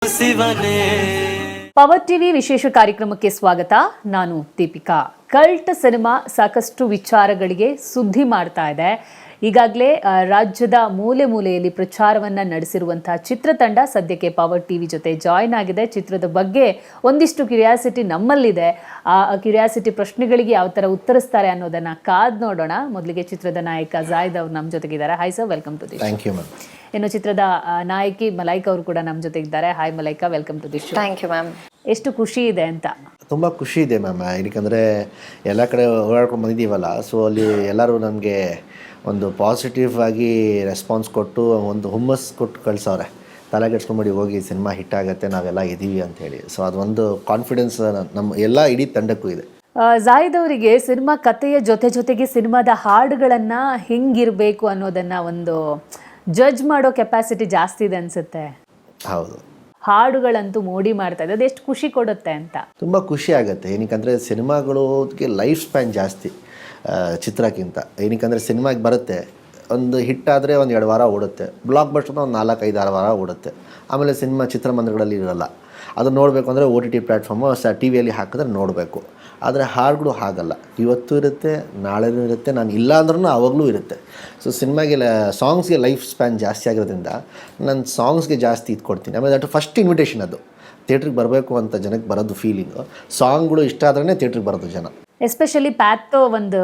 ಶಿವನೇ. Power TV ವಿಶೇಷ ಕಾರ್ಯಕ್ರಮಕ್ಕೆ ಸ್ವಾಗತ. ನಾನು ದೀಪಿಕಾ. ಕಲ್ಟ್ ಸಿನಿಮಾ ಸಾಕಷ್ಟು ವಿಚಾರಗಳಿಗೆ ಸುದ್ದಿ ಮಾಡ್ತಾ ಇದೆ. ಈಗಾಗಲೇ ರಾಜ್ಯದ ಮೂಲೆ ಮೂಲೆಯಲ್ಲಿ ಪ್ರಚಾರವನ್ನ ನಡೆಸಿರುವಂತಹ ಚಿತ್ರತಂಡ ಸದ್ಯಕ್ಕೆ ಪವರ್ ಟಿವಿ ಜೊತೆ ಜಾಯಿನ್ ಆಗಿದೆ. ಚಿತ್ರದ ಬಗ್ಗೆ ಒಂದಿಷ್ಟು ಕ್ಯೂರಿಯಾಸಿಟಿ ನಮ್ಮಲ್ಲಿದೆ. ಆ ಕ್ಯೂರಿಯಾಸಿಟಿ ಪ್ರಶ್ನೆಗಳಿಗೆ ಯಾವ ಥರ ಉತ್ತರಿಸ್ತಾರೆ ಅನ್ನೋದನ್ನ ಕಾದ್ ನೋಡೋಣ. ಮೊದಲಿಗೆ ಚಿತ್ರದ ನಾಯಕ ಜಾಯ್ದ್ ಅವರು ನಮ್ಮ ಜೊತೆಗಿದ್ದಾರೆ. Hi sir, welcome to the show. Thank you ma'am. ಇನ್ನು ಚಿತ್ರದ ನಾಯಕಿ ಮಲೈಕಾ ಅವರು ಕೂಡ ನಮ್ಮ ಜೊತೆಗಿದ್ದಾರೆ. Hi Malaika, welcome to the show. Thank you ma'am. ಎಷ್ಟು ಖುಷಿ ಇದೆ ಅಂತ? ತುಂಬ ಖುಷಿ ಇದೆ ಮ್ಯಾಮ್. ಏನಕ್ಕಂದರೆ ಎಲ್ಲ ಕಡೆ ಓಡಾಡ್ಕೊಂಡು ಬಂದಿದ್ದೀವಲ್ಲ, ಸೊ ಅಲ್ಲಿ ಎಲ್ಲರೂ ನಮಗೆ ಒಂದು ಪಾಸಿಟಿವ್ ಆಗಿ ರೆಸ್ಪಾನ್ಸ್ ಕೊಟ್ಟು ಒಂದು ಹುಮ್ಮಸ್ ಕೊಟ್ಟು ಕಳ್ಸವ್ರೆ. ತಲೆಗೆಡ್ಸ್ಕೊಂಬಿಡಿ, ಹೋಗಿ ಸಿನಿಮಾ ಹಿಟ್ ಆಗುತ್ತೆ, ನಾವೆಲ್ಲ ಇದ್ದೀವಿ ಅಂಥೇಳಿ. ಸೊ ಅದೊಂದು ಕಾನ್ಫಿಡೆನ್ಸ್ ನಮ್ಮ ಎಲ್ಲ ಇಡೀ ತಂಡಕ್ಕೂ ಇದೆ. ಜಾಯ್ದ್ ಅವರಿಗೆ ಸಿನಿಮಾ ಕಥೆಯ ಜೊತೆಗೆ ಸಿನಿಮಾದ ಹಾಡುಗಳನ್ನ ಹೆಂಗಿರಬೇಕು ಅನ್ನೋದನ್ನ ಒಂದು ಜಡ್ಜ್ ಮಾಡೋ ಕೆಪಾಸಿಟಿ ಜಾಸ್ತಿ ಇದೆ ಅನ್ಸುತ್ತೆ. ಹೌದು, ಹಾಡುಗಳಂತೂ ಮೋಡಿ ಮಾಡ್ತಾ ಇದೆ. ಅದೆಷ್ಟು ಖುಷಿ ಕೊಡುತ್ತೆ ಅಂತ. ತುಂಬ ಖುಷಿ ಆಗುತ್ತೆ. ಏನಕ್ಕಂದರೆ ಸಿನಿಮಾಗಳಿಗೆ ಲೈಫ್ ಸ್ಪ್ಯಾನ್ ಜಾಸ್ತಿ ಚಿತ್ರಕ್ಕಿಂತ. ಏನಕ್ಕಂದರೆ ಸಿನಿಮಾಗೆ ಬರುತ್ತೆ, ಒಂದು ಹಿಟ್ಟಾದರೆ ಒಂದು 2 ವಾರ ಓಡುತ್ತೆ, ಬ್ಲಾಕ್ ಬಸ್ಟರ್ ಒಂದು 4-5-6 ವಾರ ಓಡುತ್ತೆ. ಆಮೇಲೆ ಸಿನಿಮಾ ಚಿತ್ರಮಂದಿರಗಳಲ್ಲಿ ಇರೋಲ್ಲ. ಅದು ನೋಡಬೇಕು ಅಂದರೆ OTT ಪ್ಲ್ಯಾಟ್ಫಾರ್ಮು ಟಿ ವಿಯಲ್ಲಿ ಹಾಕಿದ್ರೆ ನೋಡಬೇಕು. ಆದರೆ ಹಾಡುಗಳು ಹಾಗಲ್ಲ, ಇವತ್ತು ಇರುತ್ತೆ, ನಾಳೆನೂ ಇರುತ್ತೆ, ನಾನು ಇಲ್ಲ ಅಂದ್ರೂ ಆವಾಗಲೂ ಇರುತ್ತೆ. ಸೊ ಸಿನಿಮಾಗೆ ಸಾಂಗ್ಸ್ಗೆ ಲೈಫ್ ಸ್ಪ್ಯಾನ್ ಜಾಸ್ತಿ ಆಗಿರೋದ್ರಿಂದ ನಾನು ಸಾಂಗ್ಸ್ಗೆ ಜಾಸ್ತಿ ಇದು ಕೊಡ್ತೀನಿ. ಆಮೇಲೆ ಅದು ಫಸ್ಟ್ ಇನ್ವಿಟೇಷನ್, ಅದು ಥಿಯೇಟ್ರಿಗೆ ಬರಬೇಕು ಅಂತ ಜನಕ್ಕೆ ಬರೋದು ಫೀಲಿಂಗು. ಸಾಂಗ್ಗಳು ಇಷ್ಟ ಆದ್ರೇ ಥಿಯೇಟ್ರಿಗೆ ಬರೋದು ಜನ. ಎಸ್ಪೆಷಲಿ ಪ್ಯಾಥೋ ಒಂದು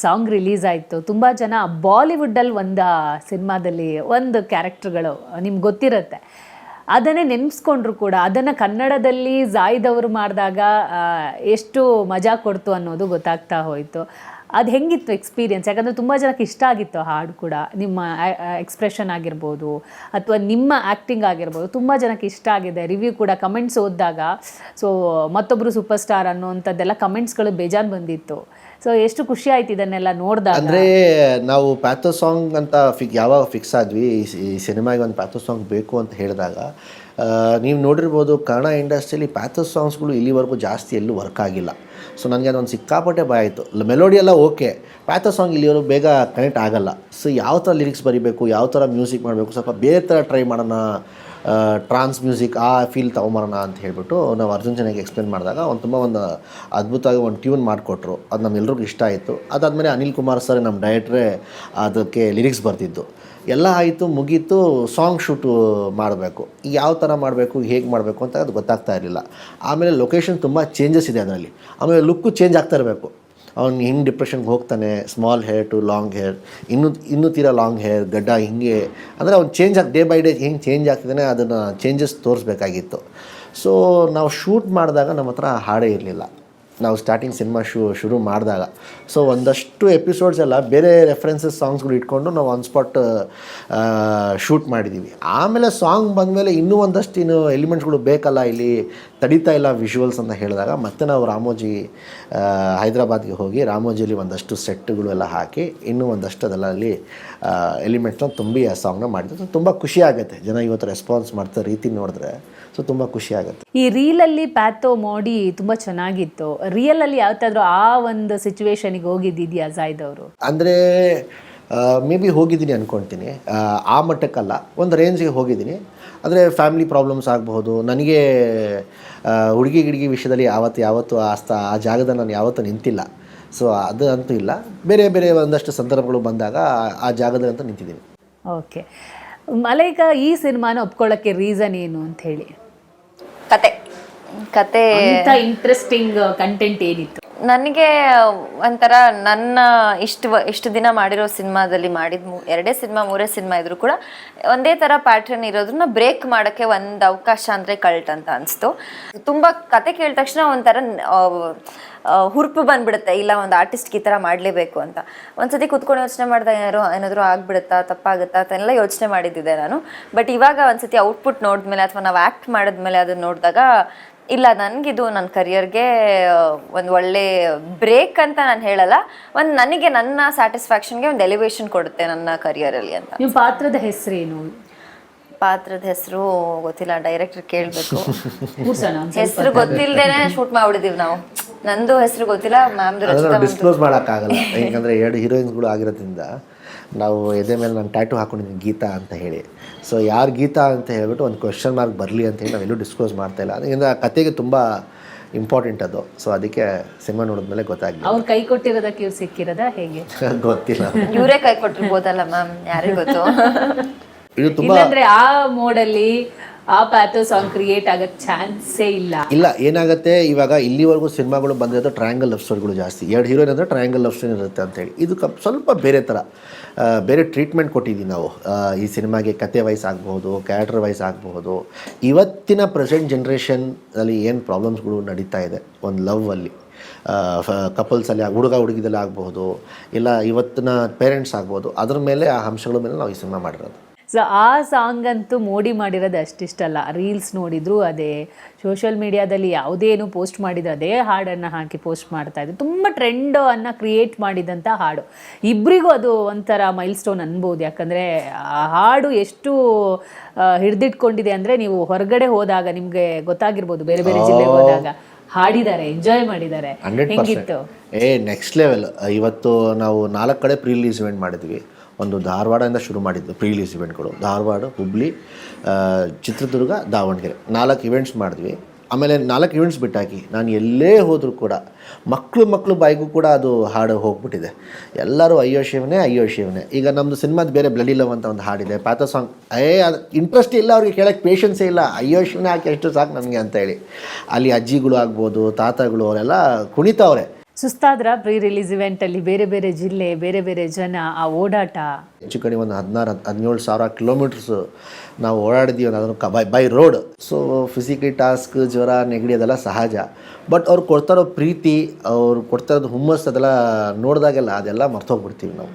ಸಾಂಗ್ ರಿಲೀಸ್ ಆಯಿತು. ತುಂಬ ಜನ ಬಾಲಿವುಡ್ಡಲ್ಲಿ ಒಂದು ಸಿನಿಮಾದಲ್ಲಿ ಒಂದು ಕ್ಯಾರೆಕ್ಟರ್ಗಳು ನಿಮ್ಗೆ ಗೊತ್ತಿರುತ್ತೆ, ಅದನ್ನೇ ನೆನೆಸ್ಕೊಂಡ್ರು ಕೂಡ ಅದನ್ನು ಕನ್ನಡದಲ್ಲಿ ಜಾಯ್ದ್ ಅವರು ಮಾಡಿದಾಗ ಎಷ್ಟು ಮಜಾ ಕೊಡ್ತು ಅನ್ನೋದು ಗೊತ್ತಾಗ್ತಾ ಹೋಯಿತು. ಅದು ಹೆಂಗಿತ್ತು ಎಕ್ಸ್ಪೀರಿಯನ್ಸ್? ಯಾಕಂದರೆ ತುಂಬ ಜನಕ್ಕೆ ಇಷ್ಟ ಆಗಿತ್ತು ಹಾಡು ಕೂಡ. ನಿಮ್ಮ ಎಕ್ಸ್ಪ್ರೆಷನ್ ಆಗಿರ್ಬೋದು ಅಥವಾ ನಿಮ್ಮ ಆ್ಯಕ್ಟಿಂಗ್ ಆಗಿರ್ಬೋದು ತುಂಬ ಜನಕ್ಕೆ ಇಷ್ಟ ಆಗಿದೆ. ರಿವ್ಯೂ ಕೂಡ ಕಮೆಂಟ್ಸ್ ಓದಿದಾಗ ಸೊ ಮತ್ತೊಬ್ಬರು ಸೂಪರ್ ಸ್ಟಾರ್ ಅನ್ನೋವಂಥದ್ದೆಲ್ಲ ಕಮೆಂಟ್ಸ್ಗಳು ಬೇಜಾನ್ ಬಂದಿತ್ತು. ಸೊ ಎಷ್ಟು ಖುಷಿ ಆಯ್ತು ಇದನ್ನೆಲ್ಲ ನೋಡಿದಾಗ. ಅಂದರೆ ನಾವು ಪ್ಯಾಥೋ ಸಾಂಗ್ ಅಂತ ಯಾವಾಗ ಫಿಕ್ಸ್ ಆದ್ವಿ, ಈ ಸಿನಿಮಾಗೆ ಒಂದು ಪ್ಯಾಥೋ ಸಾಂಗ್ ಬೇಕು ಅಂತ ಹೇಳಿದಾಗ, ನೀವು ನೋಡಿರ್ಬೋದು ಕನ್ನಡ ಇಂಡಸ್ಟ್ರಿಯಲ್ಲಿ ಪ್ಯಾಥೋ ಸಾಂಗ್ಸ್ಗಳು ಇಲ್ಲಿವರೆಗೂ ಜಾಸ್ತಿ ಎಲ್ಲೂ ವರ್ಕ್ ಆಗಿಲ್ಲ. ಸೊ ನನಗೆ ಅದೊಂದು ಸಿಕ್ಕಾಪಟ್ಟೆ ಭಯ ಆಯಿತು. ಮೆಲೋಡಿ ಎಲ್ಲ ಓಕೆ, ಪ್ಯಾಥೋ ಸಾಂಗ್ ಇಲ್ಲಿವರೆಗೂ ಬೇಗ ಕನೆಕ್ಟ್ ಆಗಲ್ಲ. ಸೊ ಯಾವ ಥರ ಲಿರಿಕ್ಸ್ ಬರೀಬೇಕು, ಯಾವ ಥರ ಮ್ಯೂಸಿಕ್ ಮಾಡಬೇಕು, ಸ್ವಲ್ಪ ಬೇರೆ ಥರ ಟ್ರೈ ಮಾಡೋಣ, ಟ್ರಾನ್ಸ್ ಮ್ಯೂಸಿಕ್ ಆ ಫೀಲ್ ತೊಗೊಂಬರೋಣ ಅಂತ ಹೇಳ್ಬಿಟ್ಟು ನಾವು ಅರ್ಜುನ್ ಚೆನ್ನಾಗಿ ಎಕ್ಸ್ಪ್ಲೇನ್ ಮಾಡಿದಾಗ ಒಂದು ಅದ್ಭುತವಾಗಿ ಒಂದು ಟ್ಯೂನ್ ಮಾಡಿಕೊಟ್ರು. ಅದು ನಮ್ಮೆಲ್ರಿಗೂ ಇಷ್ಟ ಆಯಿತು. ಅದಾದಮೇಲೆ ಅನಿಲ್ ಕುಮಾರ್ ಸರ್ ನಮ್ಮ ಡೈರೆಕ್ಟ್ರೇ ಅದಕ್ಕೆ ಲಿರಿಕ್ಸ್ ಬರ್ತಿದ್ದು. ಎಲ್ಲ ಆಯಿತು, ಮುಗೀತು, ಸಾಂಗ್ ಶೂಟು ಮಾಡಬೇಕು. ಯಾವ ಥರ ಮಾಡಬೇಕು, ಹೇಗೆ ಮಾಡಬೇಕು ಅಂತ ಅದು ಗೊತ್ತಾಗ್ತಾ ಇರಲಿಲ್ಲ. ಆಮೇಲೆ ಲೊಕೇಶನ್ ತುಂಬ ಚೇಂಜಸ್ ಇದೆ ಅದರಲ್ಲಿ. ಆಮೇಲೆ ಲುಕ್ಕು ಚೇಂಜ್ ಆಗ್ತಾ ಇರಬೇಕು. ಅವ್ನು ಹಿಂಗೆ ಡಿಪ್ರೆಷನ್ಗೆ ಹೋಗ್ತಾನೆ, small hair to long hair, ಇನ್ನೂ ತೀರಾ ಲಾಂಗ್ ಹೇರ್, ಗಡ್ಡ ಹಿಂಗೆ, ಅಂದರೆ ಅವ್ನು ಚೇಂಜ್ ಡೇ ಬೈ ಡೇ ಹೆಂಗೆ ಚೇಂಜ್ ಆಗ್ತಿದ್ದಾನೆ ಅದನ್ನು ಚೇಂಜಸ್ ತೋರಿಸ್ಬೇಕಾಗಿತ್ತು. ಸೊ ನಾವು ಶೂಟ್ ಮಾಡಿದಾಗ ನಮ್ಮ ಹತ್ರ ಹಾಡೇ ಇರಲಿಲ್ಲ. ನಾವು ಸ್ಟಾರ್ಟಿಂಗ್ ಸಿನಿಮಾ ಶುರು ಮಾಡಿದಾಗ ಸೊ ಒಂದಷ್ಟು ಎಪಿಸೋಡ್ಸ್ ಎಲ್ಲ ಬೇರೆ ರೆಫರೆನ್ಸಸ್ ಸಾಂಗ್ಸ್ಗಳು ಇಟ್ಕೊಂಡು ನಾವು ಆನ್ ಸ್ಪಾಟ್ ಶೂಟ್ ಮಾಡಿದ್ದೀವಿ. ಆಮೇಲೆ ಸಾಂಗ್ ಬಂದಮೇಲೆ ಇನ್ನೂ ಒಂದಷ್ಟು ಎಲಿಮೆಂಟ್ಸ್ಗಳು ಬೇಕಲ್ಲ, ಇಲ್ಲಿ ತಡೀತಾ ಇಲ್ಲ ವಿಜುವಲ್ಸ್ ಅಂತ ಹೇಳಿದಾಗ ಮತ್ತೆ ನಾವು ರಾಮೋಜಿ ಹೈದರಾಬಾದ್ಗೆ ಹೋಗಿ ರಾಮೋಜಿಯಲ್ಲಿ ಒಂದಷ್ಟು ಸೆಟ್ಗಳು ಎಲ್ಲ ಹಾಕಿ ಇನ್ನೂ ಒಂದಷ್ಟು ಅದರಲ್ಲಿ ಎಲಿಮೆಂಟ್ಸ್ನ ತುಂಬಿ ಆ ಸಾಂಗ್ನ ಮಾಡಿದ್ರು. ತುಂಬ ಖುಷಿ ಆಗುತ್ತೆ, ಜನ ಇವತ್ತು ರೆಸ್ಪಾನ್ಸ್ ಮಾಡ್ತಾರೆ ರೀತಿ ನೋಡಿದ್ರೆ. ಸೊ ತುಂಬ ಖುಷಿ ಆಗುತ್ತೆ. ಈ ರೀಲಲ್ಲಿ ಪ್ಯಾಥೋ ಮೋಡಿ ತುಂಬ ಚೆನ್ನಾಗಿತ್ತು. ರಿಯಲಲ್ಲಿ ಯಾವತ್ತಾದ್ರೂ ಆ ಒಂದು ಸಿಚುವೇಶನಿಗೆ ಹೋಗಿದ್ದಿದ್ಯಾ ಜಾಯ್ದ್ ಅವರು? ಅಂದರೆ ಮೇ ಬಿ ಹೋಗಿದ್ದೀನಿ ಅಂದ್ಕೊಳ್ತೀನಿ. ಆ ಮಟ್ಟಕ್ಕಲ್ಲ, ಒಂದು ರೇಂಜ್ಗೆ ಹೋಗಿದ್ದೀನಿ. ಅಂದರೆ ಫ್ಯಾಮಿಲಿ ಪ್ರಾಬ್ಲಮ್ಸ್ ಆಗಬಹುದು. ನನಗೆ ಹುಡುಗಿ ಗಿಡುಗಿ ವಿಷಯದಲ್ಲಿ ಯಾವತ್ತು ಆ ಜಾಗದಲ್ಲಿ ನಾನು ಯಾವತ್ತೂ ನಿಂತಿಲ್ಲ. ಸೊ ಅದು ಅಂತೂ ಇಲ್ಲ. ಬೇರೆ ಒಂದಷ್ಟು ಸಂದರ್ಭಗಳು ಬಂದಾಗ ಆ ಜಾಗದಲ್ಲಂತೂ ನಿಂತಿದ್ದೀನಿ. ಓಕೆ, ಮಲೈಕಾ ಈ ಸಿನಿಮಾನ ಒಪ್ಕೊಳ್ಳೋಕ್ಕೆ ರೀಸನ್ ಏನು ಅಂತ ಹೇಳಿ? ಕತೆ ಇಂಟ್ರೆಸ್ಟಿಂಗ್ ಕಂಟೆಂಟ್ ಏನಿತ್ತು? ನನಗೆ ಒಂಥರ ನನ್ನ ಇಷ್ಟು ದಿನ ಮಾಡಿರೋ ಸಿನಿಮಾದಲ್ಲಿ ಮಾಡಿದ 2 ಸಿನಿಮಾ 3 ಸಿನಿಮಾ ಇದ್ರು ಕೂಡ ಒಂದೇ ಥರ ಪ್ಯಾಟ್ರನ್ ಇರೋದನ್ನ ಬ್ರೇಕ್ ಮಾಡೋಕ್ಕೆ ಒಂದು ಅವಕಾಶ ಅಂದರೆ ಕಲ್ಟ್ ಅಂತ ಅನಿಸ್ತು. ತುಂಬ ಕತೆ ಕೇಳಿದ ತಕ್ಷಣ ಒಂಥರ ಹುರುಪು ಬಂದ್ಬಿಡುತ್ತೆ, ಇಲ್ಲ ಒಂದು ಆರ್ಟಿಸ್ಟ್ಗೆ ಈ ಥರ ಮಾಡಲೇಬೇಕು ಅಂತ. ಒಂದ್ಸತಿ ಕುತ್ಕೊಂಡು ಯೋಚನೆ ಮಾಡಿದಾಗ ಏನಾದರೂ ಆಗ್ಬಿಡುತ್ತಾ, ತಪ್ಪಾಗುತ್ತಾ ಅಂತೆಲ್ಲ ಯೋಚನೆ ಮಾಡಿದ್ದಿದೆ ನಾನು. ಬಟ್ ಇವಾಗ ಒಂದ್ಸತಿ ಔಟ್ಪುಟ್ ನೋಡಿದ್ಮೇಲೆ ಅಥವಾ ನಾವು ಆ್ಯಕ್ಟ್ ಮಾಡಿದ್ಮೇಲೆ ಅದನ್ನು ನೋಡಿದಾಗ ಇಲ್ಲ, ನನಗಿದು ನನ್ನ ಕರಿಯರ್ಗೆ ಒಂದು ಒಳ್ಳೆ ಬ್ರೇಕ್ ಅಂತ ನಾನು ಹೇಳಲ್ಲ, ಒಂದು ನನಗೆ ನನ್ನ ಸ್ಯಾಟಿಸ್ಫ್ಯಾಕ್ಷನ್ಗೆ ಒಂದು ಎಲಿವೇಶನ್ ಕೊಡುತ್ತೆ ನನ್ನ ಕರಿಯರಲ್ಲಿ ಅಂತ. ನಿಮ್ಮ ಪಾತ್ರದ ಹೆಸರೇನು? ಪಾತ್ರದ ಹೆಸರು ಗೊತ್ತಿಲ್ಲ, ಡೈರೆಕ್ಟರ್ ಕೇಳಬೇಕು. ಹೆಸರು ಗೊತ್ತಿಲ್ಲದೇನೆ ಶೂಟ್ ಮಾಡ್ಬಿಡಿದೀವಿ ನಾವು. ನಂದು ಹೆಸರು ಗೊತ್ತಿಲ್ಲ, ಮ್ಯಾಮ್ದು ಡಿಸ್ಕ್ಲೋಸ್ ಮಾಡೋಕ್ಕಾಗಲ್ಲ, ಯಾಕಂದರೆ 2 ಹೀರೋಯಿನ್ಸ್ಗಳು ಆಗಿರೋದ್ರಿಂದ ನಾವು ಎದೆ ಮೇಲೆ ನಾನು ಟ್ಯಾಟೂ ಹಾಕೊಂಡಿದ್ದೀನಿ ಗೀತಾ ಅಂತ ಹೇಳಿ. ಸೊ ಯಾರು ಗೀತಾ ಅಂತ ಹೇಳ್ಬಿಟ್ಟು ಒಂದು ಕ್ವೆಶ್ಚನ್ ಮಾರ್ಕ್ ಬರಲಿ ಅಂತ ಹೇಳಿ ನಾವೆಲ್ಲೂ ಡಿಸ್ಕ್ಲೋಸ್ ಮಾಡ್ತಾಯಿಲ್ಲ. ಅದರಿಂದ ಆ ಕತೆಗೆ ತುಂಬ ಇಂಪಾರ್ಟೆಂಟ್ ಅದು. ಸೊ ಅದಕ್ಕೆ ಸಿನಿಮಾ ನೋಡಿದ್ಮೇಲೆ ಗೊತ್ತಾಗಲಿ. ಅವ್ರು ಕೈ ಕೊಟ್ಟಿರೋದಕ್ಕೆ ಇವ್ರು ಸಿಕ್ಕಿರೋದ ಹೇಗೆ ಗೊತ್ತಿಲ್ಲ. ಇವರೇ ಕೈ ಕೊಟ್ಟಿರ್ಬೋದಲ್ಲ ಮ್ಯಾಮ್, ಯಾರಿಗೆ ಗೊತ್ತು. ಇದು ತುಂಬ ಇಲ್ಲಾಂದ್ರೆ ಆ ಮೋಡಲ್ಲಿ ಆ ಪ್ಯಾಥೋ ಸಾಂಗ್ ಕ್ರಿಯೇಟ್ ಆಗಕ್ಕೆ ಚಾನ್ಸೇ ಇಲ್ಲ. ಏನಾಗುತ್ತೆ, ಇವಾಗ ಇಲ್ಲಿವರೆಗೂ ಸಿನಿಮಾಗಳು ಬಂದಿರೋದು ಟ್ರಯಾಂಗಲ್ ಲವ್ ಸ್ಟೋರಿಗಳು ಜಾಸ್ತಿ. 2 ಹೀರೋಯಿನ್ ಅಂದರೆ ಟ್ರಯಾಂಗಲ್ ಲವ್ ಸ್ಟೋರಿ ಇರುತ್ತೆ ಅಂತೇಳಿ. ಇದು ಸ್ವಲ್ಪ ಬೇರೆ ಥರ ಬೇರೆ ಟ್ರೀಟ್ಮೆಂಟ್ ಕೊಟ್ಟಿದ್ದೀವಿ ನಾವು ಈ ಸಿನಿಮಾಗೆ. ಕತೆ ವೈಸ್ ಆಗ್ಬೋದು, ಕ್ಯಾರೆಕ್ಟರ್ ವೈಸ್ ಆಗ್ಬೋದು. ಇವತ್ತಿನ ಪ್ರೆಸೆಂಟ್ ಜನ್ರೇಷನಲ್ಲಿ ಏನು ಪ್ರಾಬ್ಲಮ್ಸ್ಗಳು ನಡೀತಾ ಇದೆ ಒಂದು ಲವ್ವಲ್ಲಿ, ಕಪಲ್ಸಲ್ಲಿ ಹುಡುಗ ಹುಡುಗಿದಲ್ಲಿ ಆಗ್ಬೋದು, ಇಲ್ಲ ಇವತ್ತಿನ ಪೇರೆಂಟ್ಸ್ ಆಗ್ಬೋದು, ಅದ್ರ ಮೇಲೆ ಆ ಅಂಶಗಳ ಮೇಲೆ ನಾವು ಈ ಸಿನಿಮಾ ಮಾಡಿರೋದು. ಸೊ ಆ ಸಾಂಗ್ ಅಂತೂ ಮೋಡಿ ಮಾಡಿರೋದು ಅಷ್ಟಿಷ್ಟಲ್ಲ. ರೀಲ್ಸ್ ನೋಡಿದ್ರು ಅದೇ, ಸೋಷಿಯಲ್ ಮೀಡಿಯಾದಲ್ಲಿ ಯಾವುದೇನು ಪೋಸ್ಟ್ ಮಾಡಿದ್ರು ಅದೇ ಹಾಡನ್ನು ಹಾಕಿ ಪೋಸ್ಟ್ ಮಾಡ್ತಾ ಇದ್ರು. ತುಂಬ ಟ್ರೆಂಡ್ ಅನ್ನು ಕ್ರಿಯೇಟ್ ಮಾಡಿದಂಥ ಹಾಡು. ಇಬ್ಬರಿಗೂ ಅದು ಒಂಥರ ಮೈಲ್ ಸ್ಟೋನ್ ಅನ್ಬೋದು. ಯಾಕಂದರೆ ಆ ಹಾಡು ಎಷ್ಟು ಹಿಡಿದಿಟ್ಕೊಂಡಿದೆ ಅಂದರೆ ನೀವು ಹೊರಗಡೆ ಹೋದಾಗ ನಿಮಗೆ ಗೊತ್ತಾಗಿರ್ಬೋದು, ಬೇರೆ ಬೇರೆ ಜಿಲ್ಲೆಗೆ ಹೋದಾಗ ಹಾಡಿದ್ದಾರೆ, ಎಂಜಾಯ್ ಮಾಡಿದ್ದಾರೆ. 100% ನೆಕ್ಸ್ಟ್ ಲೆವೆಲ್. ಇವತ್ತು ನಾವು 4 ಕಡೆ ಪ್ರೀ ರಿಲೀಸ್ ಇವೆಂಟ್ ಮಾಡಿದ್ವಿ. ಒಂದು ಧಾರವಾಡದಿಂದ ಶುರು ಮಾಡಿದ್ದು ಪ್ರೀ ರಿಲೀಸ್ ಇವೆಂಟ್ಗಳು. ಧಾರವಾಡ, ಹುಬ್ಳಿ, ಚಿತ್ರದುರ್ಗ, ದಾವಣಗೆರೆ 4 ಇವೆಂಟ್ಸ್ ಮಾಡಿದ್ವಿ. ಆಮೇಲೆ 4 ಇವೆಂಟ್ಸ್ ಬಿಟ್ಟಾಕಿ ನಾನು ಎಲ್ಲೇ ಹೋದರೂ ಕೂಡ ಮಕ್ಕಳು ಬಾಯಿಗೂ ಕೂಡ ಅದು ಹಾಡು ಹೋಗ್ಬಿಟ್ಟಿದೆ. ಎಲ್ಲರೂ ಅಯ್ಯೋ ಶಿವನೇ ಅಯ್ಯೋ ಶಿವನೇ. ಈಗ ನಮ್ಮದು ಸಿನಿಮಾದ ಬೇರೆ ಬ್ಲಡಿ ಲವ್ ಅಂತ ಒಂದು ಹಾಡಿದೆ, ಪ್ಯಾಥೋ ಸಾಂಗ್. ಅದು ಇಂಟ್ರೆಸ್ಟ್ ಇಲ್ಲ ಅವ್ರಿಗೆ, ಕೇಳೋಕ್ಕೆ ಪೇಷನ್ಸೇ ಇಲ್ಲ. ಅಯ್ಯೋ ಶಿವನೇ ಹಾಕಿ ಎಷ್ಟು ಸಾಕು ನಮಗೆ ಅಂತೇಳಿ ಅಲ್ಲಿ ಅಜ್ಜಿಗಳು ಆಗ್ಬೋದು, ತಾತಗಳು ಅವರೆಲ್ಲ ಕುಣಿತಾವ್ರೆ. ಸುಸ್ತಾದ್ರ ಪ್ರೀ ರಿಲೀಸ್ ಇವೆಂಟಲ್ಲಿ ಬೇರೆ ಬೇರೆ ಜಿಲ್ಲೆ, ಬೇರೆ ಬೇರೆ ಜನ, ಆ ಓಡಾಟ. ಹೆಚ್ಚು ಕಡಿಮೆ ಒಂದು 16-17 ಸಾವಿರ ಕಿಲೋಮೀಟರ್ಸು ನಾವು ಓಡಾಡಿದ್ದೀವಿ ಅದನ್ನು by road. So physically task, ಜ್ವರ, ನೆಗಡಿ ಅದೆಲ್ಲ ಸಹಜ. ಬಟ್ ಅವ್ರು ಕೊಡ್ತಾರೋ ಪ್ರೀತಿ, ಅವ್ರು ಕೊಡ್ತಾ ಇರೋದು ಹುಮ್ಮಸ್, ಅದೆಲ್ಲ ನೋಡಿದಾಗೆಲ್ಲ ಅದೆಲ್ಲ ಮರ್ತೋಗ್ಬಿಡ್ತೀವಿ ನಾವು.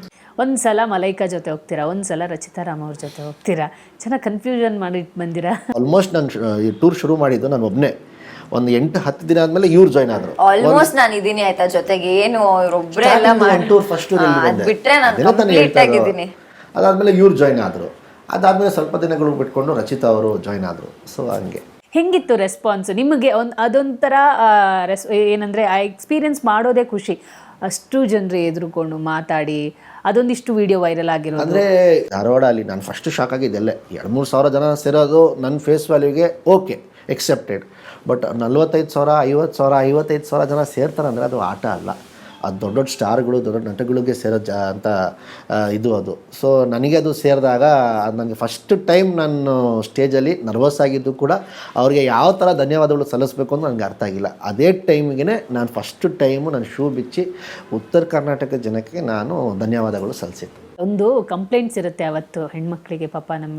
ಒಂದು ಸಲ ಮಲೈಕಾ ಜೊತೆ ಹೋಗ್ತೀರಾ, ಒಂದು ಸಲ ರಚಿತಾ ರಾಮ್ ಅವ್ರ ಜೊತೆ ಹೋಗ್ತೀರಾ. ಚೆನ್ನಾಗಿ ಕನ್ಫ್ಯೂಷನ್ ಮಾಡಿ ಬಂದಿರಾ. ಆಲ್ಮೋಸ್ಟ್ ನಾನು ಈ ಟೂರ್ ಶುರು ಮಾಡಿದ್ದು ನಾನು ಒಬ್ಬನೇ. ಒಂದು 8-10 ದಿನ ಆದಮೇಲೆ ಇವ್ರು ಜಾಯ್ನ್ ಆದರು. ಆಲ್ಮೋಸ್ಟ್ ನಾನು ಇದೀನಿ ಆಯ್ತಾ ಜೊತೆಗೆ, ಏನು ಅವರೊಬ್ಬರೇ ಎಲ್ಲ ಬಿಟ್ರೆ ನಾನು ಕಂಪ್ಲೀಟ್ ಆಗಿದ್ದೀನಿ. ಅದಾದಮೇಲೆ ಇವ್ರು ಜಾಯ್ನ್ ಆದರು. ಅದಾದಮೇಲೆ ಸ್ವಲ್ಪ ದಿನಗಳು ಬಿಟ್ಕೊಂಡು ರಚಿತಾ ಅವರು ಜಾಯ್ನ್ ಆದರು. ಸೊ ಹಂಗೆ. ಹೆಂಗಿತ್ತು ರೆಸ್ಪಾನ್ಸ್ ನಿಮಗೆ? ಅದೊಂಥರ ಏನಂದರೆ ಆ ಎಕ್ಸ್ಪೀರಿಯನ್ಸ್ ಮಾಡೋದೇ ಖುಷಿ. ಅಷ್ಟು ಜನರು ಎದುರುಕೊಂಡು ಮಾತಾಡಿ ಅದೊಂದಿಷ್ಟು ವಿಡಿಯೋ ವೈರಲ್ ಆಗಿರೋದು. ಅಂದರೆ ಧಾರವಾಡ ಅಲ್ಲಿ ನಾನು ಫಸ್ಟ್ ಶಾಕ್ ಆಗಿದ್ದೆಲ್ಲೇ 2-3 ಸಾವಿರ ಜನ ಸೇರೋದು ನನ್ನ ಫೇಸ್ ವ್ಯಾಲ್ಯೂಗೆ ಓಕೆ, ಎಕ್ಸೆಪ್ಟೆಡ್. ಬಟ್ 45,000, 50,000, 55,000 ಜನ ಸೇರ್ತಾರಂದರೆ ಅದು ಆಟ ಅಲ್ಲ. ಅದು ದೊಡ್ಡ ದೊಡ್ಡ ಸ್ಟಾರ್ಗಳು, ದೊಡ್ಡ ದೊಡ್ಡ ನಟಗಳಿಗೆ ಸೇರೋ ಅಂತ ಇದು ಅದು. ಸೊ ನನಗೆ ಅದು ಸೇರಿದಾಗ ನನಗೆ ಫಸ್ಟ್ ಟೈಮ್ ನಾನು ಸ್ಟೇಜಲ್ಲಿ ನರ್ವಸ್ ಆಗಿದ್ದು ಕೂಡ ಅವ್ರಿಗೆ ಯಾವ ಥರ ಧನ್ಯವಾದಗಳು ಸಲ್ಲಿಸಬೇಕು ಅಂತ ನನಗೆ ಅರ್ಥ ಆಗಿಲ್ಲ. ಅದೇ ಟೈಮಿಗೆ ನಾನು ಫಸ್ಟ್ ಟೈಮು ನಾನು ಶೂ ಬಿಚ್ಚಿ ಉತ್ತರ ಕರ್ನಾಟಕ ಜನಕ್ಕೆ ನಾನು ಧನ್ಯವಾದಗಳು ಸಲ್ಲಿಸಿದ್ದು. ಒಂದು ಕಂಪ್ಲೇಂಟ್ಸ್ ಇರುತ್ತೆ ಅವತ್ತು ಹೆಣ್ಮಕ್ಳಿಗೆ, ಪಾಪ ನಮ್ಮ